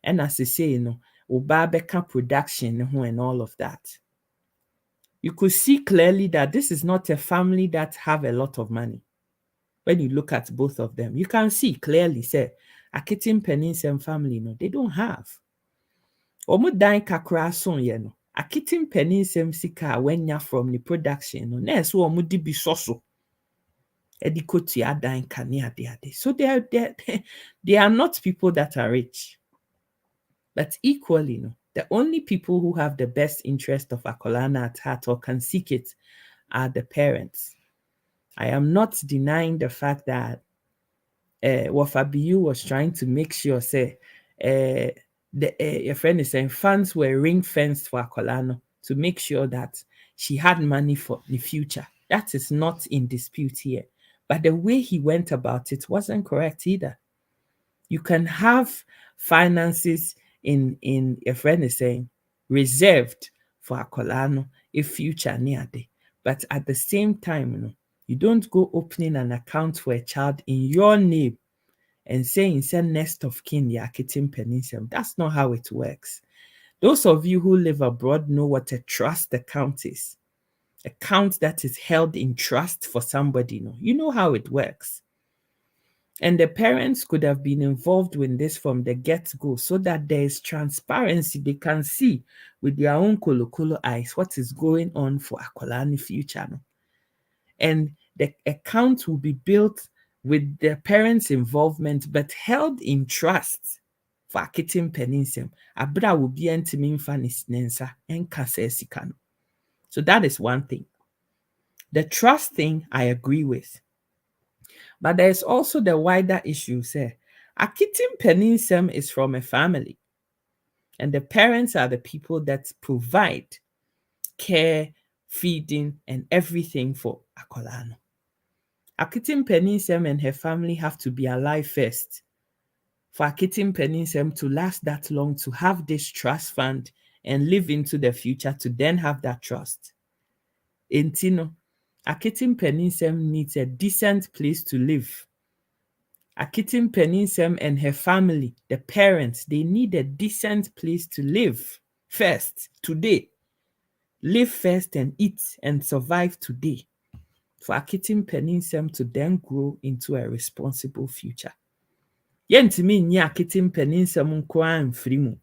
and as I say, oba bɛka production ne ho and all of that. You could see clearly that this is not a family that have a lot of money. When you look at both of them, you can see clearly, say, Akiti Nsem family, they don't have. Omo dan kakra son ye no. Akiti Nsem sika wenya from the production, na so omo di bi soso. So they are not people that are rich. But equally, the only people who have the best interest of Akolana at heart or can seek it are the parents. I am not denying the fact that BeU was trying to make sure, say, your friend is saying funds were ring-fenced for Akolana to make sure that she had money for the future. That is not in dispute here. But the way he went about it wasn't correct either. You can have finances in a friend is saying reserved for Akolano if future near day. But at the same time, you don't go opening an account for a child in your name and saying send next of kin Yakitim Peninsula. That's not how it works. Those of you who live abroad know what a trust account is. Account that is held in trust for somebody. You know how it works. And the parents could have been involved with this from the get-go so that there is transparency. They can see with their own kolo eyes what is going on for Akolani future. And the account will be built with the parents' involvement, but held in trust for Akitim Peninsula. Abra will be entimin fanis nensa and kasesikano. So that is one thing. The trust thing, I agree with. But there's also the wider issue, say, Akitim Peninsula is from a family. And the parents are the people that provide care, feeding, and everything for Akolano. Akitim Peninsula and her family have to be alive first for Akitim Peninsula to last that long, to have this trust fund and live into the future, to then have that trust. Enti no, Achet3 Ns3m needs a decent place to live. Achet3 Ns3m and her family, the parents, they need a decent place to live first, today. Live first and eat and survive today. For Achet3 Ns3m to then grow into a responsible future. Yentimi nye Achet3 Ns3m nkoa mfiri mu.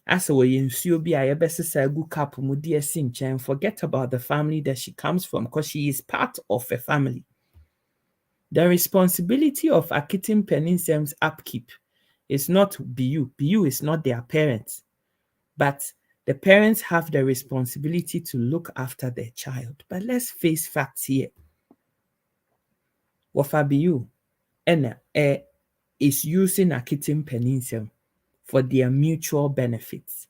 Asa woye nsuo bi a yebesesa agu cup mu de asi nkyɛn. Forget about the family that she comes from, because she is part of a family. The responsibility of Achet3 Ns3m's upkeep is not BeU. BeU is not their parents, but the parents have the responsibility to look after their child. But let's face facts here. Wafa BeU is using Achet3 Ns3m for their mutual benefits.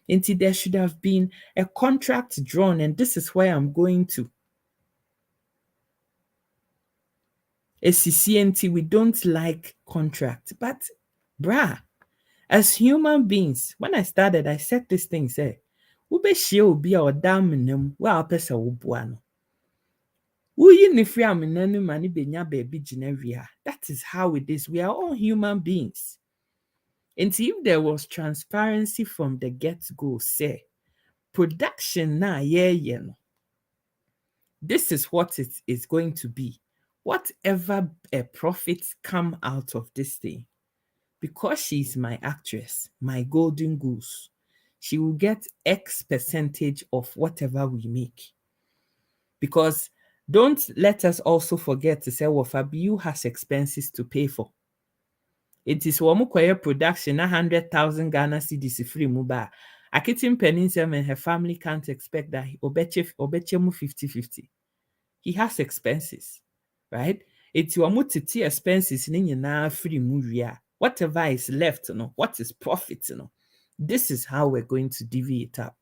Until there should have been a contract drawn, and this is where I'm going to. ACCNT, we don't like contract, but as human beings, when I started, I said this thing, say, wobɛhyia obi a ɔda amenam wo a wopɛ sɛ woboa no. Woyi ne firi amena no ma ne benya baabi gyina wie. That is how it is. We are all human beings. And if there was transparency from the get-go, say, production na no, this is what it is going to be. Whatever profits come out of this thing, because she's my actress, my golden goose, she will get X percentage of whatever we make. Because don't let us also forget to say, well, BeU has expenses to pay for. It is Wamukwaya production, 100,000 Ghana cedis free muba. Achet3 Ns3m and her family can't expect that Obechemu 50-50. He has expenses, right? It's Wamutiti expenses na free muria. Whatever is left, what is profit, this is how we're going to divvy it up.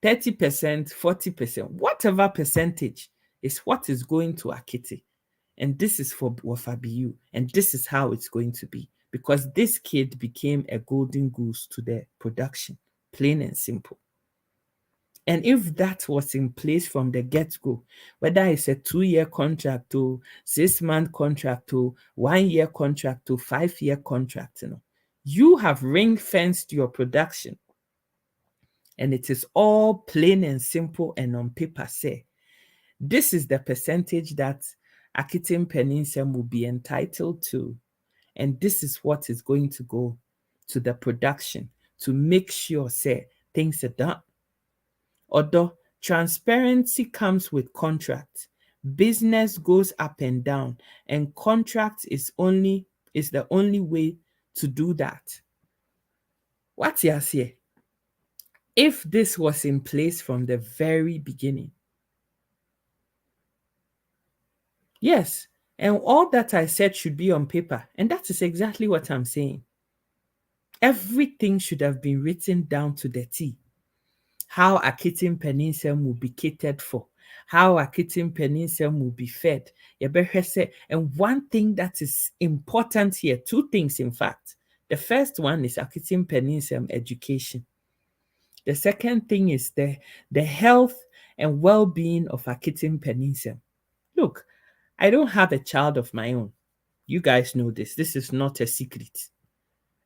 30%, 40%, whatever percentage is what is going to Achet3. And this is for BeU. And this is how it's going to be. Because this kid became a golden goose to the production. Plain and simple. And if that was in place from the get-go, whether it's a 2-year contract or 6-month contract or 1-year contract or 5-year contract, you have ring-fenced your production. And it is all plain and simple and on paper say, this is the percentage that Achet3 Ns3m will be entitled to. And this is what is going to go to the production to make sure, say, things are done. Although transparency comes with contract, business goes up and down, and contract is the only way to do that. What's your say? If this was in place from the very beginning, yes, and all that I said should be on paper, and that is exactly what I'm saying. Everything should have been written down to the T. How Achet3 Ns3m will be catered for, how Achet3 Ns3m will be fed. And one thing that is important here, 2 things in fact. The first one is Achet3 Ns3m education. The second thing is the health and well-being of Achet3 Ns3m. Look, I don't have a child of my own. You guys know this. This is not a secret.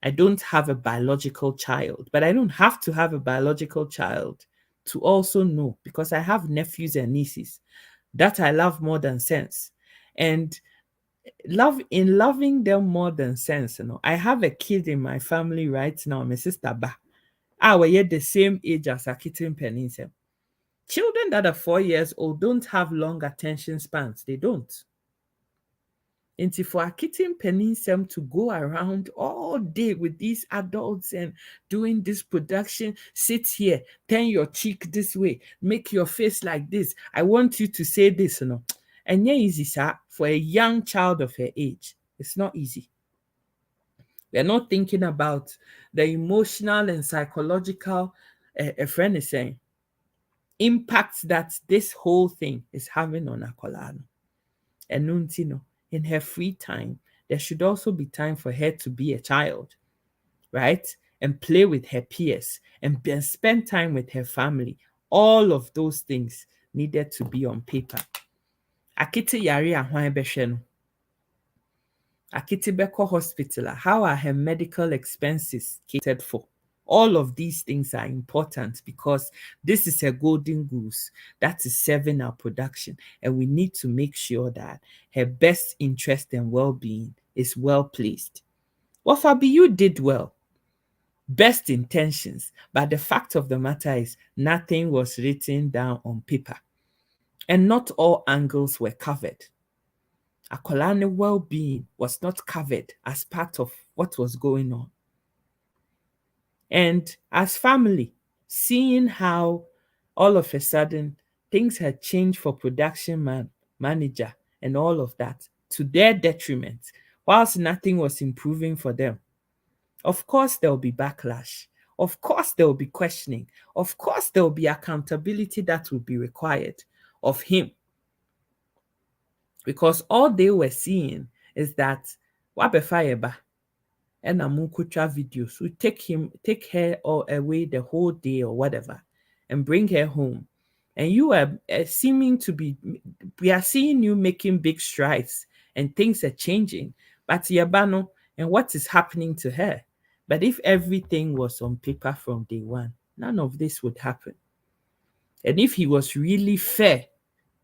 I don't have a biological child, but I don't have to have a biological child to also know, because I have nephews and nieces that I love more than sense. And loving them more than sense, I have a kid in my family right now, my sister Ba. We're the same age as Achet3 Ns3m. Children that are 4 years old don't have long attention spans. They don't. And for Achet3 Ns3m to go around all day with these adults and doing this production, sit here, turn your cheek this way, make your face like this. I want you to say this, And yeah, easy, sir, for a young child of her age. It's not easy. We're not thinking about the emotional and psychological, a friend is saying, impact that this whole thing is having on Akolano. And in her free time, there should also be time for her to be a child, right? And play with her peers and spend time with her family. All of those things needed to be on paper. Akiti yari ahwan behwe no. Akiti beko hospital. How are her medical expenses catered for? All of these things are important because this is a golden goose that is serving our production, and we need to make sure that her best interest and well-being is well placed. What BeU did well, best intentions, but the fact of the matter is nothing was written down on paper, and not all angles were covered. Akolane well-being was not covered as part of what was going on. And as family, seeing how all of a sudden things had changed for production manager and all of that to their detriment, whilst nothing was improving for them. Of course, there will be backlash. Of course, there will be questioning. Of course, there will be accountability that will be required of him. Because all they were seeing is that Wabefayeba and Amukucha videos will take her all away the whole day or whatever and bring her home. And you are seeming to be, we are seeing you making big strides and things are changing. But Yabano, and what is happening to her? But if everything was on paper from day one, none of this would happen. And if he was really fair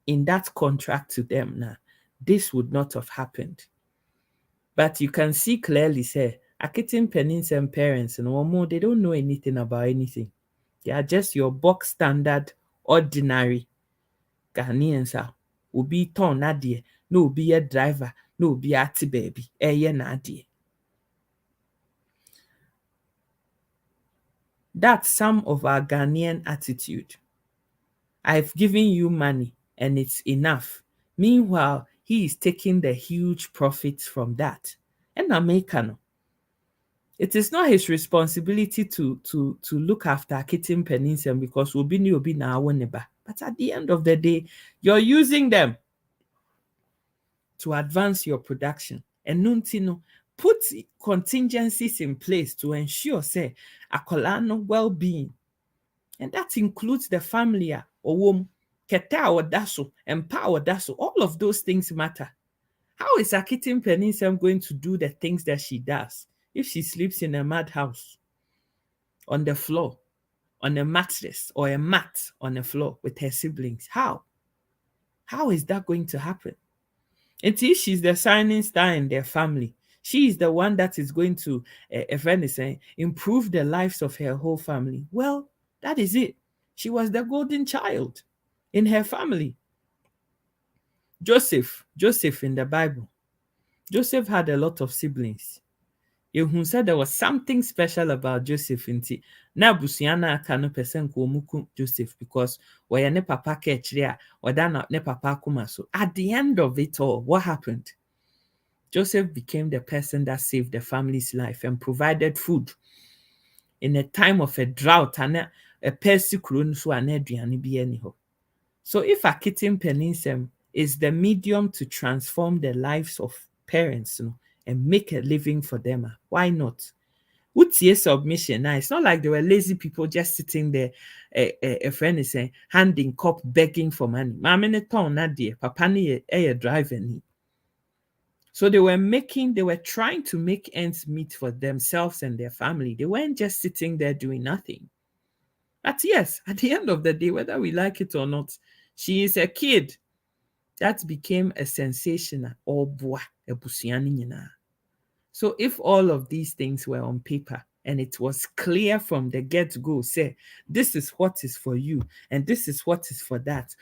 in that contract to them now, this would not have happened. But you can see clearly, say, Achet3 Ns3m parents and one more, they don't know anything about anything. They are just your box standard, ordinary Ghanaians. Ubi ton nadie, no be a driver, no be a baby, nadie. That's some of our Ghanaian attitude. I've given you money and it's enough. Meanwhile, he is taking the huge profits from that. And Americano. It is not his responsibility to look after Achet3 Ns3m because obi na awoneba. But at the end of the day, you're using them to advance your production. And Nuntino, put contingencies in place to ensure, say, Akolano well-being. And that includes the family, Owom, Keta or Daso, Empower Daso. All of those things matter. How is Achet3 Ns3m going to do the things that she does if she sleeps in a madhouse, on the floor, on a mattress or a mat on the floor with her siblings? How? How is that going to happen? Until she's the shining star in their family, she is the one that is going to, if anything, improve the lives of her whole family. Well, that is it. She was the golden child in her family. Joseph in the Bible. Joseph had a lot of siblings. Who said there was something special about Joseph inti. Na busiana kanu person ko muku Joseph because waya ne papa kechria wada ne papa kuma. So at the end of it all, what happened? Joseph became the person that saved the family's life and provided food in a time of a drought and a persecution. So if Achet3 Ns3m is the medium to transform the lives of parents, and make a living for them, why not? Utie submission. Now, it's not like they were lazy people just sitting there, a friend is saying, handing cup, begging for money. Mamene ton na dear, papa ni a driver ni. So they were trying to make ends meet for themselves and their family. They weren't just sitting there doing nothing. But yes, at the end of the day, whether we like it or not, she is a kid that became a sensation. So if all of these things were on paper and it was clear from the get-go, say, this is what is for you and this is what is for that,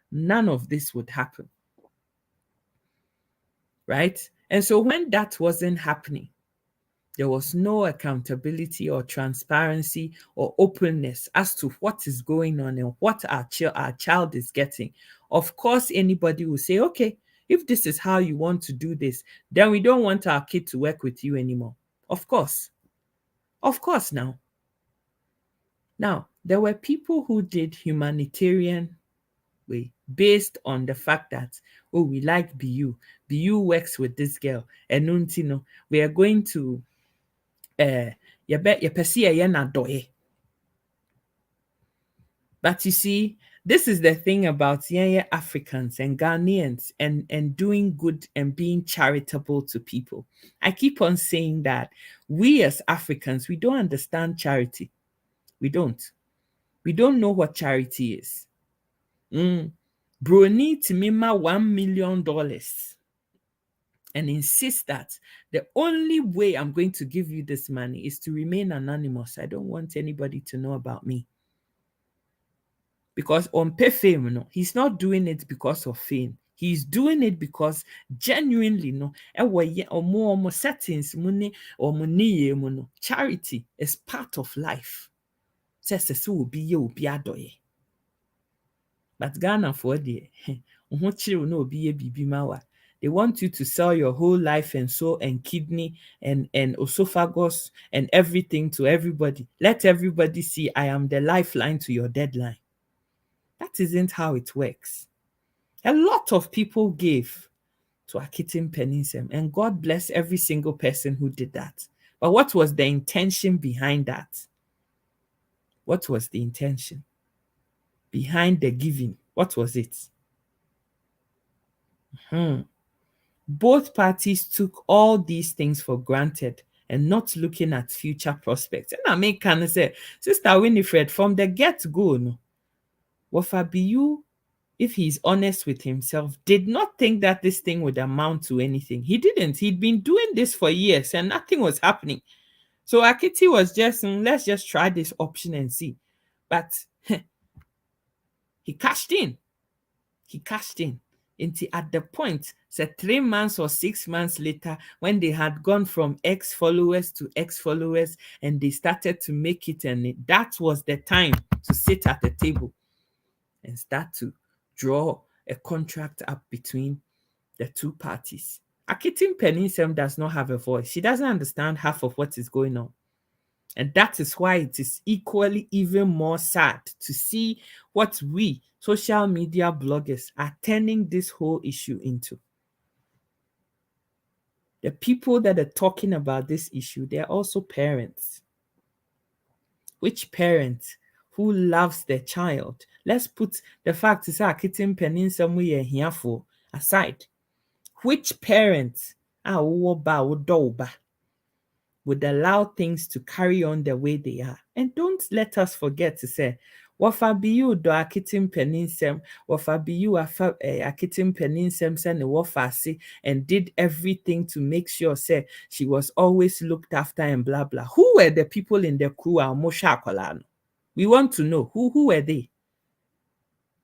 none of this would happen. Right? And so when that wasn't happening, there was no accountability or transparency or openness as to what is going on and what our child is getting. Of course, anybody will say, okay, if this is how you want to do this, then we don't want our kid to work with you anymore. Of course. Of course now. Now, there were people who did humanitarian way based on the fact that, oh, we like BeU. BeU works with this girl. And we are going to Yepesi ye na doye. But you see, this is the thing about Africans and Ghanaians and doing good and being charitable to people. I keep on saying that we as Africans, we don't understand charity. We don't. We don't know what charity is. Bro need to mima $1 million and insist that the only way I'm going to give you this money is to remain anonymous. I don't want anybody to know about me. Because on pay fame, no, he's not doing it because of fame. He's doing it because genuinely, no, or settings, money or money, charity is part of life. Says will be you be adoye. But Ghana for the they want you to sell your whole life and soul and kidney and esophagus and everything to everybody. Let everybody see I am the lifeline to your deadline. That isn't how it works. A lot of people gave to Achet3 Ns3m, and God bless every single person who did that. But what was the intention behind that? What was the intention behind the giving? What was it? Both parties took all these things for granted and not looking at future prospects. And I make kind of say, Sister Winifred, from the get-go, no, Wafa BeU, if he's honest with himself, did not think that this thing would amount to anything. He didn't. He'd been doing this for years and nothing was happening. So Achet3 was just, let's just try this option and see. But he cashed in. He cashed in. Until at the point, say 3 months or 6 months later, when they had gone from X followers to X followers and they started to make it, and that was the time to sit at the table and start to draw a contract up between the two parties. Achet3 Ns3m does not have a voice. She doesn't understand half of what is going on. And that is why it is equally even more sad to see what we social media bloggers are turning this whole issue into. The people that are talking about this issue, they're also parents. Which parent who loves their child? Let's put the fact that Achet3 Ns3m we are here for aside. Which parent would allow things to carry on the way they are? And don't let us forget to say, Wafa BeU do Achet3 Ns3m, Wafa BeU Achet3 Ns3m send Wafa and did everything to make sure say she was always looked after and blah blah. Who were the people in the crew? We want to know who were they?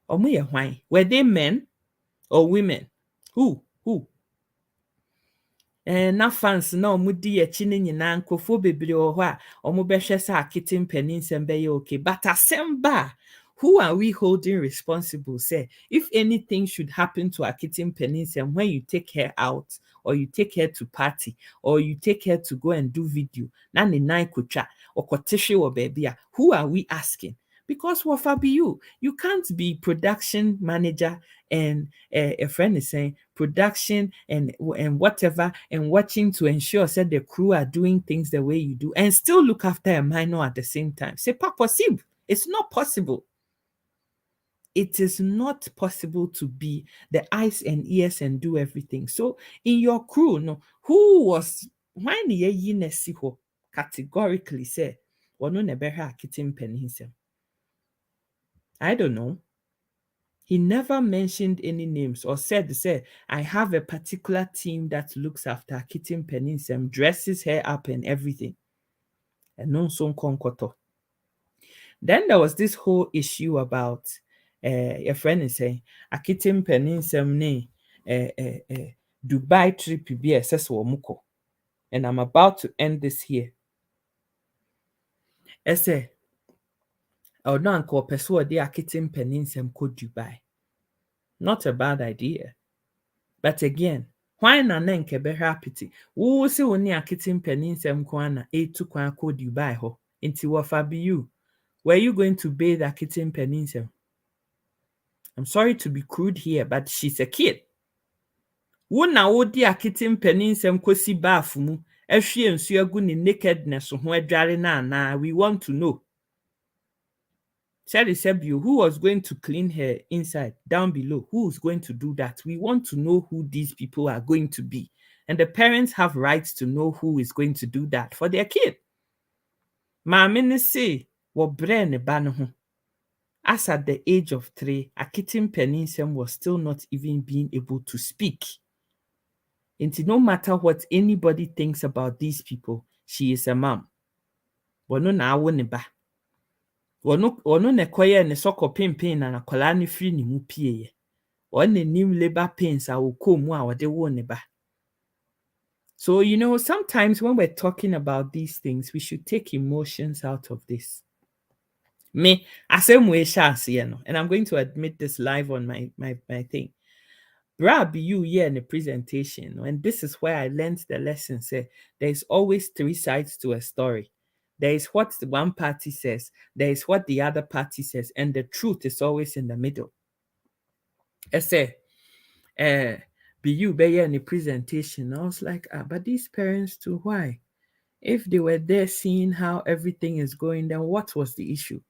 Were they men or women? Who? Na fans na omudi echi ne nyina nkofo bebre wo ho a omobehwe sa Achet3 Ns3m be okay, but asemba, who are we holding responsible? Say if anything should happen to Achet3 Ns3m when you take her out or you take her to party or you take her to go and do video na ne nan kotwa okotehwe wo baby a, who are we asking? Because Wafa BeU, you can't be production manager and a friend is saying production and whatever and watching to ensure that the crew are doing things the way you do and still look after a minor at the same time. C'est pas possible. It's not possible. It is not possible to be the eyes and ears and do everything. So in your crew, no, who was when the categorically say, Achet3 Ns3m? I don't know. He never mentioned any names or said, I have a particular team that looks after Achet3 Ns3m, dresses her up and everything. And non son konkoto. Then there was this whole issue about a friend is saying Achet3 Ns3m ne Dubai trip be accessible muko. And I'm about to end this here. I say, oh no, uncle Pessoa de Achet3 Ns3m ko Dubai. Not a bad idea. But again, why na nke be happy? Wo se woni Achet3 Ns3m ko ana etu kwan ko Dubai ho. Inti Wafa BeU. Were you going to bathe Achet3 Ns3m? I'm sorry to be crude here, but she's a kid. Wo na wo di Achet3 Ns3m ko si bath mu Ehwie nsu agu ni nakedness ho adware na we want to know. Said BeU, who was going to clean her inside down below? Who's going to do that? We want to know who these people are going to be. And the parents have rights to know who is going to do that for their kid. Maame ne say, wo bre ne ba ne ho. As at the age of 3, Achet3 Ns3m was still not even being able to speak. And no matter what anybody thinks about these people, she is a mom. Wono na awo ne ba. Wono ne koye ne soko pimpin na nakola ne firi ne mu pie. One nim labor pains a woko mu a wode wo ne ba. So, sometimes when we're talking about these things, we should take emotions out of this. Me, asem we share, and I'm going to admit this live on my thing. BeU in the presentation, and this is where I learned the lesson. Say there's always 3 sides to a story. There is what the one party says, there is what the other party says, and the truth is always in the middle. I say, BeU in the presentation. I was like, but these parents too, why? If they were there seeing how everything is going, then what was the issue?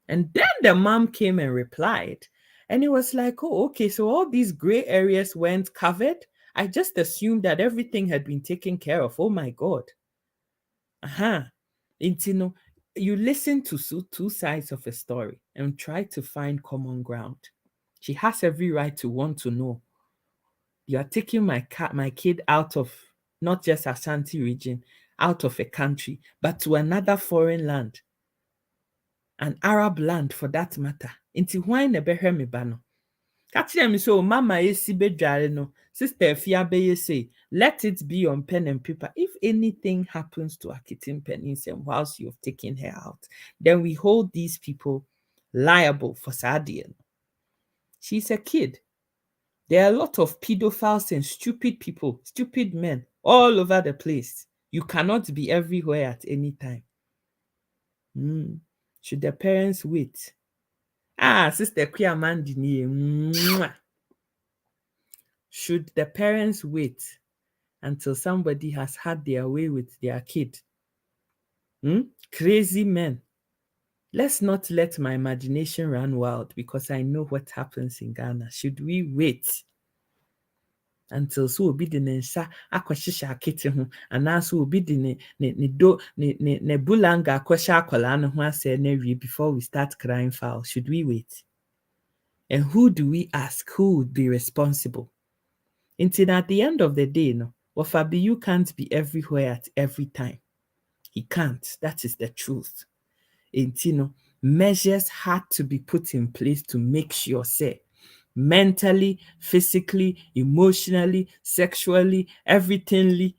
And then the mom came and replied. And it was like, oh, okay, so all these gray areas weren't covered. I just assumed that everything had been taken care of. Oh my God. You listen to 2 sides of a story and try to find common ground. She has every right to want to know. You are taking my kid out of not just Ashanti region, out of a country, but to another foreign land. An Arab land for that matter. Inti why na behwe me ba no? Kachi me so mama esi bedware no, sister Fia be say, let it be on pen and paper. If anything happens to Achet3 Ns3m whilst you've taken her out, then we hold these people liable for Sadian. She's a kid. There are a lot of pedophiles and stupid people, stupid men all over the place. You cannot be everywhere at any time. Should the parents wait? Sister Quia Mandini. Should the parents wait until somebody has had their way with their kid? Crazy men. Let's not let my imagination run wild because I know what happens in Ghana. Should we wait until so obi de ne nsa akwahyehyɛ akete ho anaasɛ obi de ne bulanga akwahye akwala no ho asɛ na wie before we start crying foul? Should we wait? And who do we ask? Who would be responsible? Until at the end of the day, BeU can't be everywhere at every time. He can't. That is the truth. Measures had to be put in place to make sure, say, mentally, physically, emotionally, sexually, everythingly,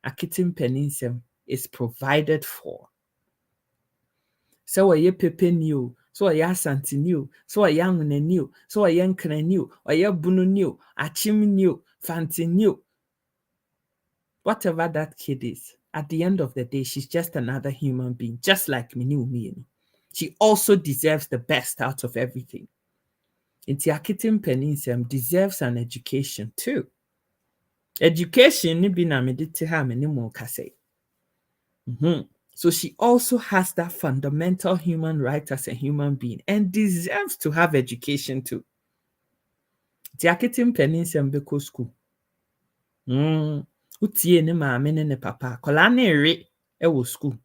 Achet3 Ns3m is provided for. So ye pepe new, so ye asante new, so ye angune new, so ye nkene new, or ye bunu new, achim new, fancy new. Whatever that kid is, at the end of the day, she's just another human being, just like me. She also deserves the best out of everything. Achet3 Ns3m deserves an education too. Education ni bi na me de te ha me ni mo kase. So she also has that fundamental human right as a human being and deserves to have education too. Achet3 Ns3m beko school. Utie ne maame ne papa. Kola na ere ewo school.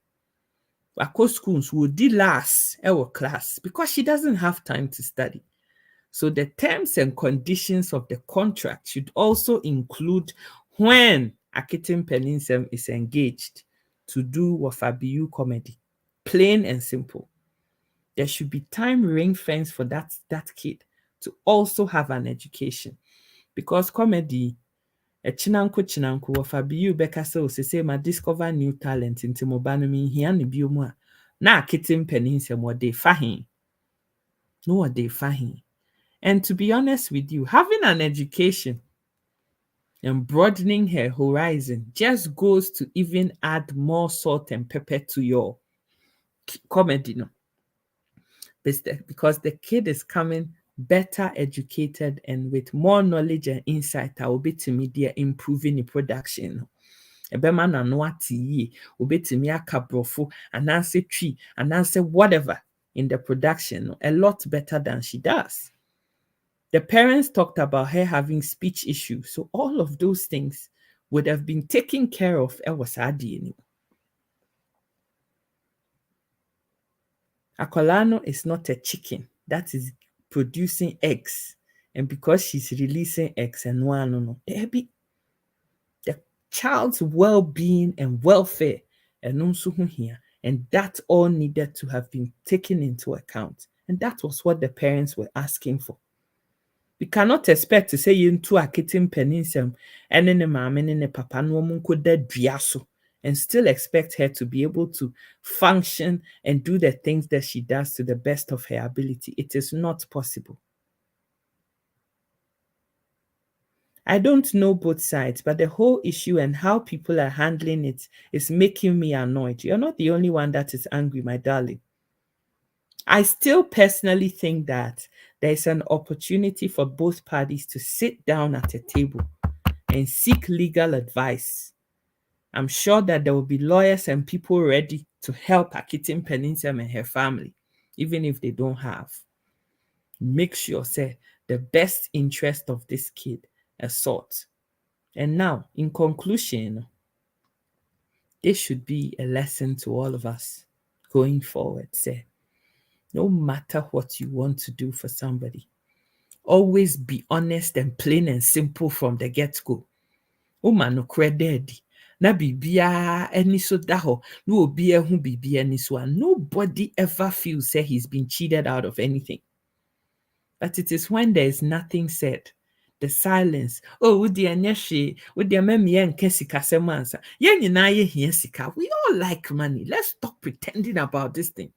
Wako schools will di last ewo class because she doesn't have time to study. So the terms and conditions of the contract should also include when Achet3 Ns3m is engaged to do BeU comedy. Plain and simple. There should be time ring-fence for that kid to also have an education. Because comedy, chinanko BeU beka se ma discover new talent into mobano mi hiani BeU mo na Achet3 Ns3m what they fahin. No what they fahin. And to be honest with you, having an education and broadening her horizon just goes to even add more salt and pepper to your comedy. Because the kid is coming better educated and with more knowledge and insight, I will be to media improving the production. Ebema na no ate yie, obetimi aka brofo, ananse twi, ananse whatever in the production, a lot better than she does. The parents talked about her having speech issues, so all of those things would have been taken care of. Akolano is not a chicken that is producing eggs, and because she's releasing eggs and no, the child's well-being and welfare and also here, and that all needed to have been taken into account, and that was what the parents were asking for. We cannot expect to say into a kitten peninsum and in a mom and in a papa no duaso and still expect her to be able to function and do the things that she does to the best of her ability. It is not possible. I don't know both sides, but the whole issue and how people are handling it is making me annoyed. You're not the only one that is angry, my darling. I still personally think that there's an opportunity for both parties to sit down at a table and seek legal advice. I'm sure that there will be lawyers and people ready to help Akitim Peninsula and her family, even if they don't have. Make sure, say, the best interest of this kid is sought. And now, in conclusion, this should be a lesson to all of us going forward. Say, no matter what you want to do for somebody, always be honest and plain and simple from the get-go. Uma no credit. Na bibia any so daho. No be who bibia any so and nobody ever feels say he's been cheated out of anything. But it is when there is nothing said. The silence. Oh, would the anyashi, would the memi and kesika semansa. Yen ye here sika. We all like money. Let's stop pretending about this thing.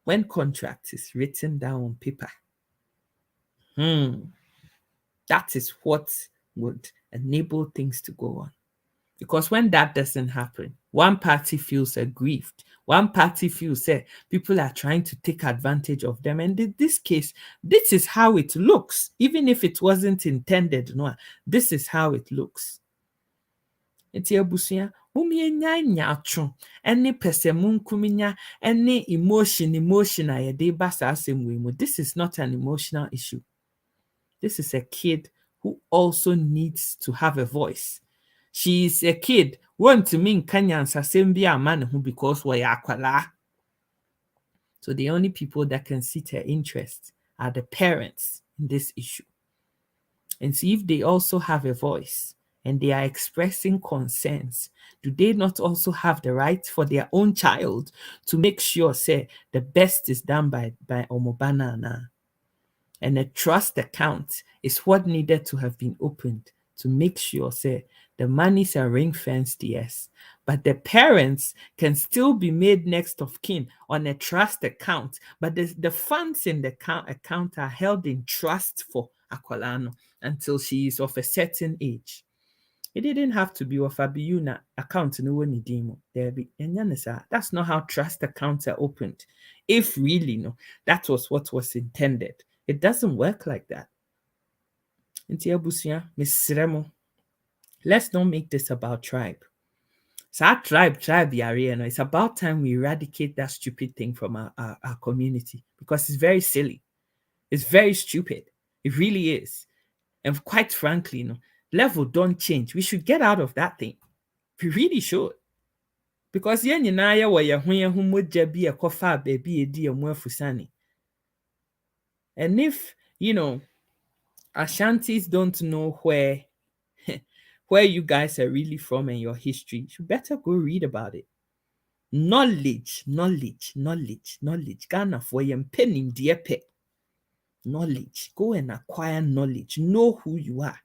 When contract is written down on paper, that is what would enable things to go on. Because when that doesn't happen, one party feels aggrieved. One party feels that people are trying to take advantage of them. And in this case, this is how it looks. Even if it wasn't intended, no, this is how it looks. Enti abusua, mumienya nyatro, any pesemunkuminya, any emotion a yede basa asemwe. This is not an emotional issue. This is a kid who also needs to have a voice. She is a kid. Want to mean Kenyans assembly a man who because we are akwala. So the only people that can sit her interest are the parents in this issue. And see if they also have a voice and they are expressing concerns. Do they not also have the right for their own child to make sure, say, the best is done by Omobanana? And a trust account is what needed to have been opened to make sure, say, the monies are ring-fenced, yes, but the parents can still be made next of kin on a trust account, but the funds in the account are held in trust for Akwalano until she is of a certain age. It didn't have to be of a BeU account no one demo. That's not how trust accounts are opened. If really no, that was what was intended. It doesn't work like that. Nti abusua, mesremo. Let's not make this about tribe. So our tribe yare, no, it's about time we eradicate that stupid thing from our community because it's very silly. It's very stupid. It really is. And quite frankly, no, level don't change. We should get out of that thing. We really should. Because yen nyinaa yɛ wɔ yɛn ho yɛn ho mogya bi ɛkɔfa a baabi edi emu afusane. And if, Ashantis don't know where you guys are really from and your history, you better go read about it. Knowledge. Ghana for yɛn penim deɛ pɛ. Knowledge. Go and acquire knowledge. Know who you are.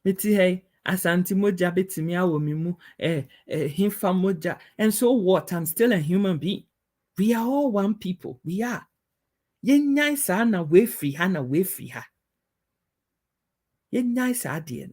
Meti hey, Asante moja betimi awo mi mu, himfa moja. And so what? I'm still a human being. We are all one people. We are. Yenyai sa na we free ha na we free ha. Yenyai sa de.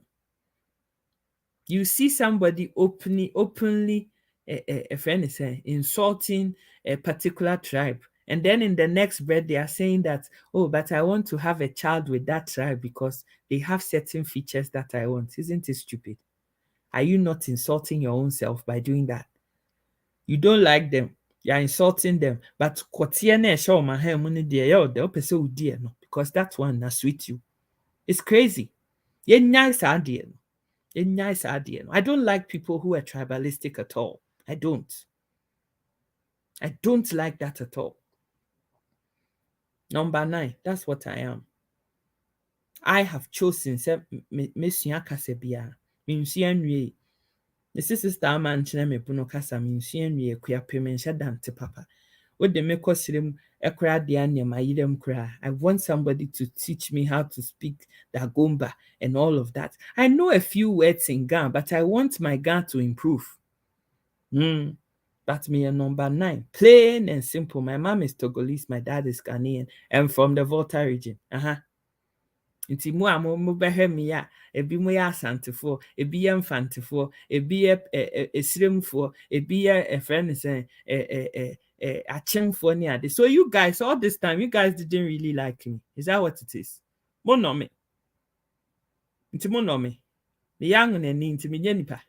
You see somebody openly a friend is saying insulting a particular tribe And then in the next breath, they are saying that, oh, but I want to have a child with that tribe because they have certain features that I want. Isn't it stupid? Are you not insulting your own self by doing that? You don't like them. You're insulting them. But because that one na sweet you. It's crazy. I don't like people who are tribalistic at all. I don't. I don't like that at all. Number 9, that's what I am. I have chosen mesua kasa bia. Mensua nwie. Me sister ama nkyerɛ me pono kasa mensua nwie kuape menhyɛ dante papa. Wode me kɔsrem ekora de anem ayirem kora. I want somebody to teach me how to speak Dagomba and all of that. I know a few words in Ga, but I want my Ga to improve. But me a number 9. Plain and simple. My mom is Togolese, my dad is Ghanaian, and from the Volta region. Nti mu a mo bɛhwɛ me a ebi mo yɛ asantefo, ebi yɛ mfantefo, ebi yɛ esremfo, ebi yɛ efrɛ ne sɛ achemfo ne ade. So you guys, all this time, you guys didn't really like me. Is that what it is? Mo know me. Nti mo know me. Me young na ni nti me nye nipa.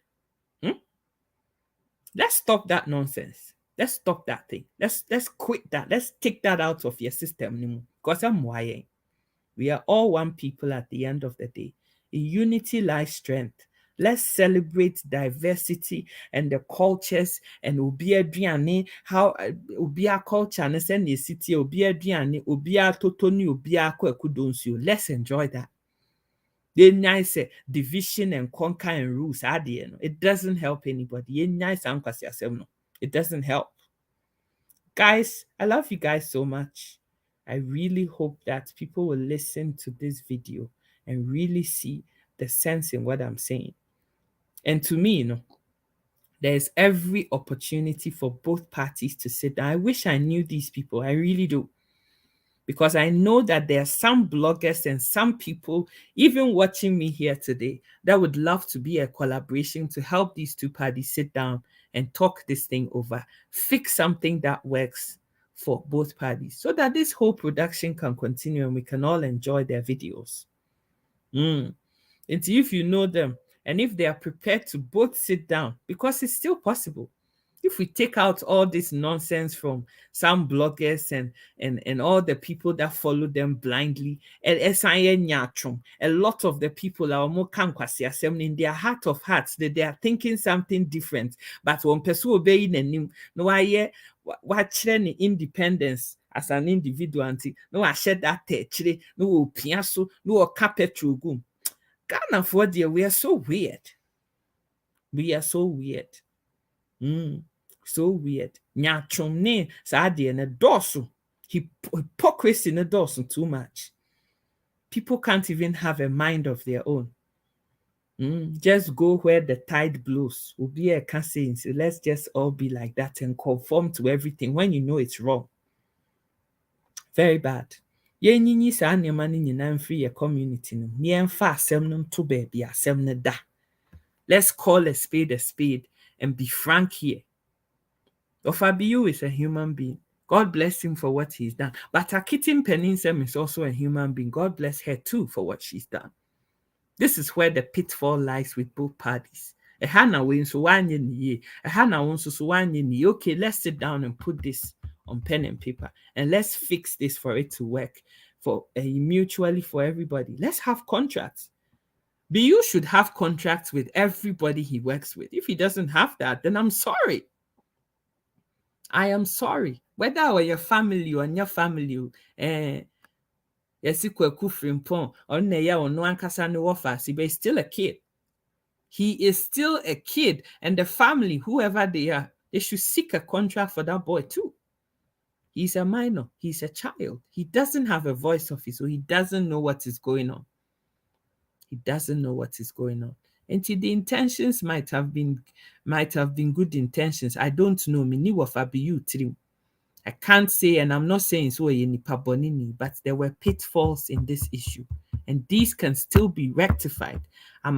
Let's stop that nonsense. Let's stop that thing. Let's quit that. Let's take that out of your system. Because I'm why. We are all one people at the end of the day. In unity lies strength. Let's celebrate diversity and the cultures and obia aduane, how obia culture and send the city obia aduane, obia totoni, obia kwekudonsu. Let's enjoy that. They nice division and conquer and rules. It doesn't help anybody. It doesn't help. Guys, I love you guys so much. I really hope that people will listen to this video and really see the sense in what I'm saying. And to me, there's every opportunity for both parties to sit down. I wish I knew these people. I really do. Because I know that there are some bloggers and some people, even watching me here today, that would love to be a collaboration to help these two parties sit down and talk this thing over, fix something that works for both parties so that this whole production can continue and we can all enjoy their videos. And if you know them and if they are prepared to both sit down, because it's still possible. If we take out all this nonsense from some bloggers and all the people that follow them blindly, a lot of the people are more in their heart of hearts that they are thinking something different. But when person obey no why watch independence as an individual, no I shed that techre, no piaso, no carpet gum. Ghana for dear, we are so weird. We are so weird. So weird. Nyachomne saadi and a dorsal. Hypocrisy in a dorsal too much. People can't even have a mind of their own. Just go where the tide blows. Ubi a saying, so let's just all be like that and conform to everything when you know it's wrong. Very bad. Ye nyinyi sa nneɛma no nyinaa mfiri your community no. Ni ɛmfa asɛm no to baabi asɛm no da. Let's call a spade and be frank here. BeU is a human being. God bless him for what he's done. But Akitim Peninsem is also a human being. God bless her too for what she's done. This is where the pitfall lies with both parties. Okay, let's sit down and put this on pen and paper and let's fix this for it to work for mutually for everybody. Let's have contracts. BeU should have contracts with everybody he works with. If he doesn't have that, then I'm sorry. I am sorry. Whether or your family or your family, he's still a kid. He is still a kid, and the family, whoever they are, they should seek a contract for that boy too. He's a minor. He's a child. He doesn't have a voice of his own. He doesn't know what is going on. He doesn't know what is going on. And the intentions might have been good intentions. I don't know. BeU. I can't say, and I'm not saying so but there were pitfalls in this issue. And these can still be rectified. And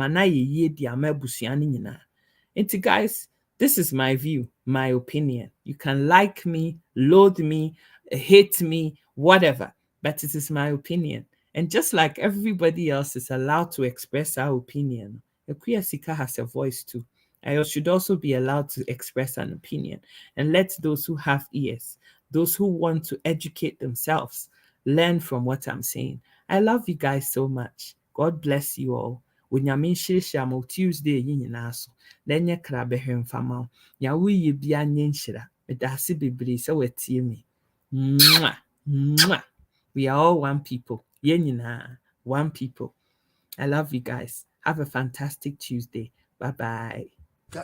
guys, this is my view, my opinion. You can like me, loathe me, hate me, whatever. But it is my opinion. And just like everybody else is allowed to express our opinion, Akuya Sika has a voice too. I should also be allowed to express an opinion. And let those who have ears, those who want to educate themselves, learn from what I'm saying. I love you guys so much. God bless you all. Onyame nhyira mo Tuesday yi nyina so. Na enye kra behwe mfama. Ya wuyi bia nye nhyira. Medase bebre se watie me. Mwah. Mwah. We are all one people. Ye nyina, one people. I love you guys. Have a fantastic Tuesday. Bye-bye. Sika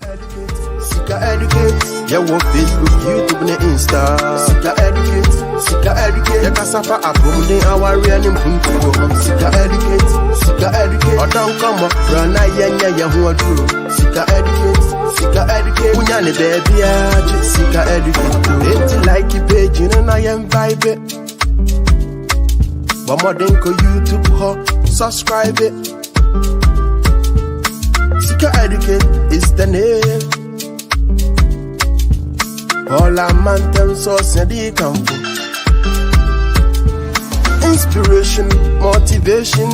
educate, yeah, what Facebook, YouTube, and Insta. Sika educate, yeah, Casafa, Abum, our real in Sika educate, or don't come up, run, yeah, who are true. Sika educate, Unyani, baby, Sika educate. Ain't like you page, you know, I am vibe. One more than YouTube, ho, subscribe it. Sika educate is the name. All our man them source and they come from inspiration, motivation,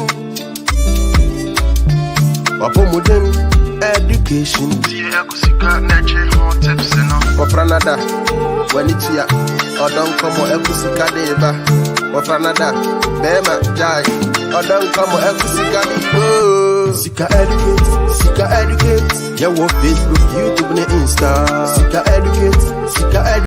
Wapomuden education. Wafranada, Wanitia, or don't come or Ekusika deva. Wafranada, Bema, Jai, or don't come or Ekusika deva. Sika educate, yeah, what Facebook, YouTube, and Insta. Sika educate,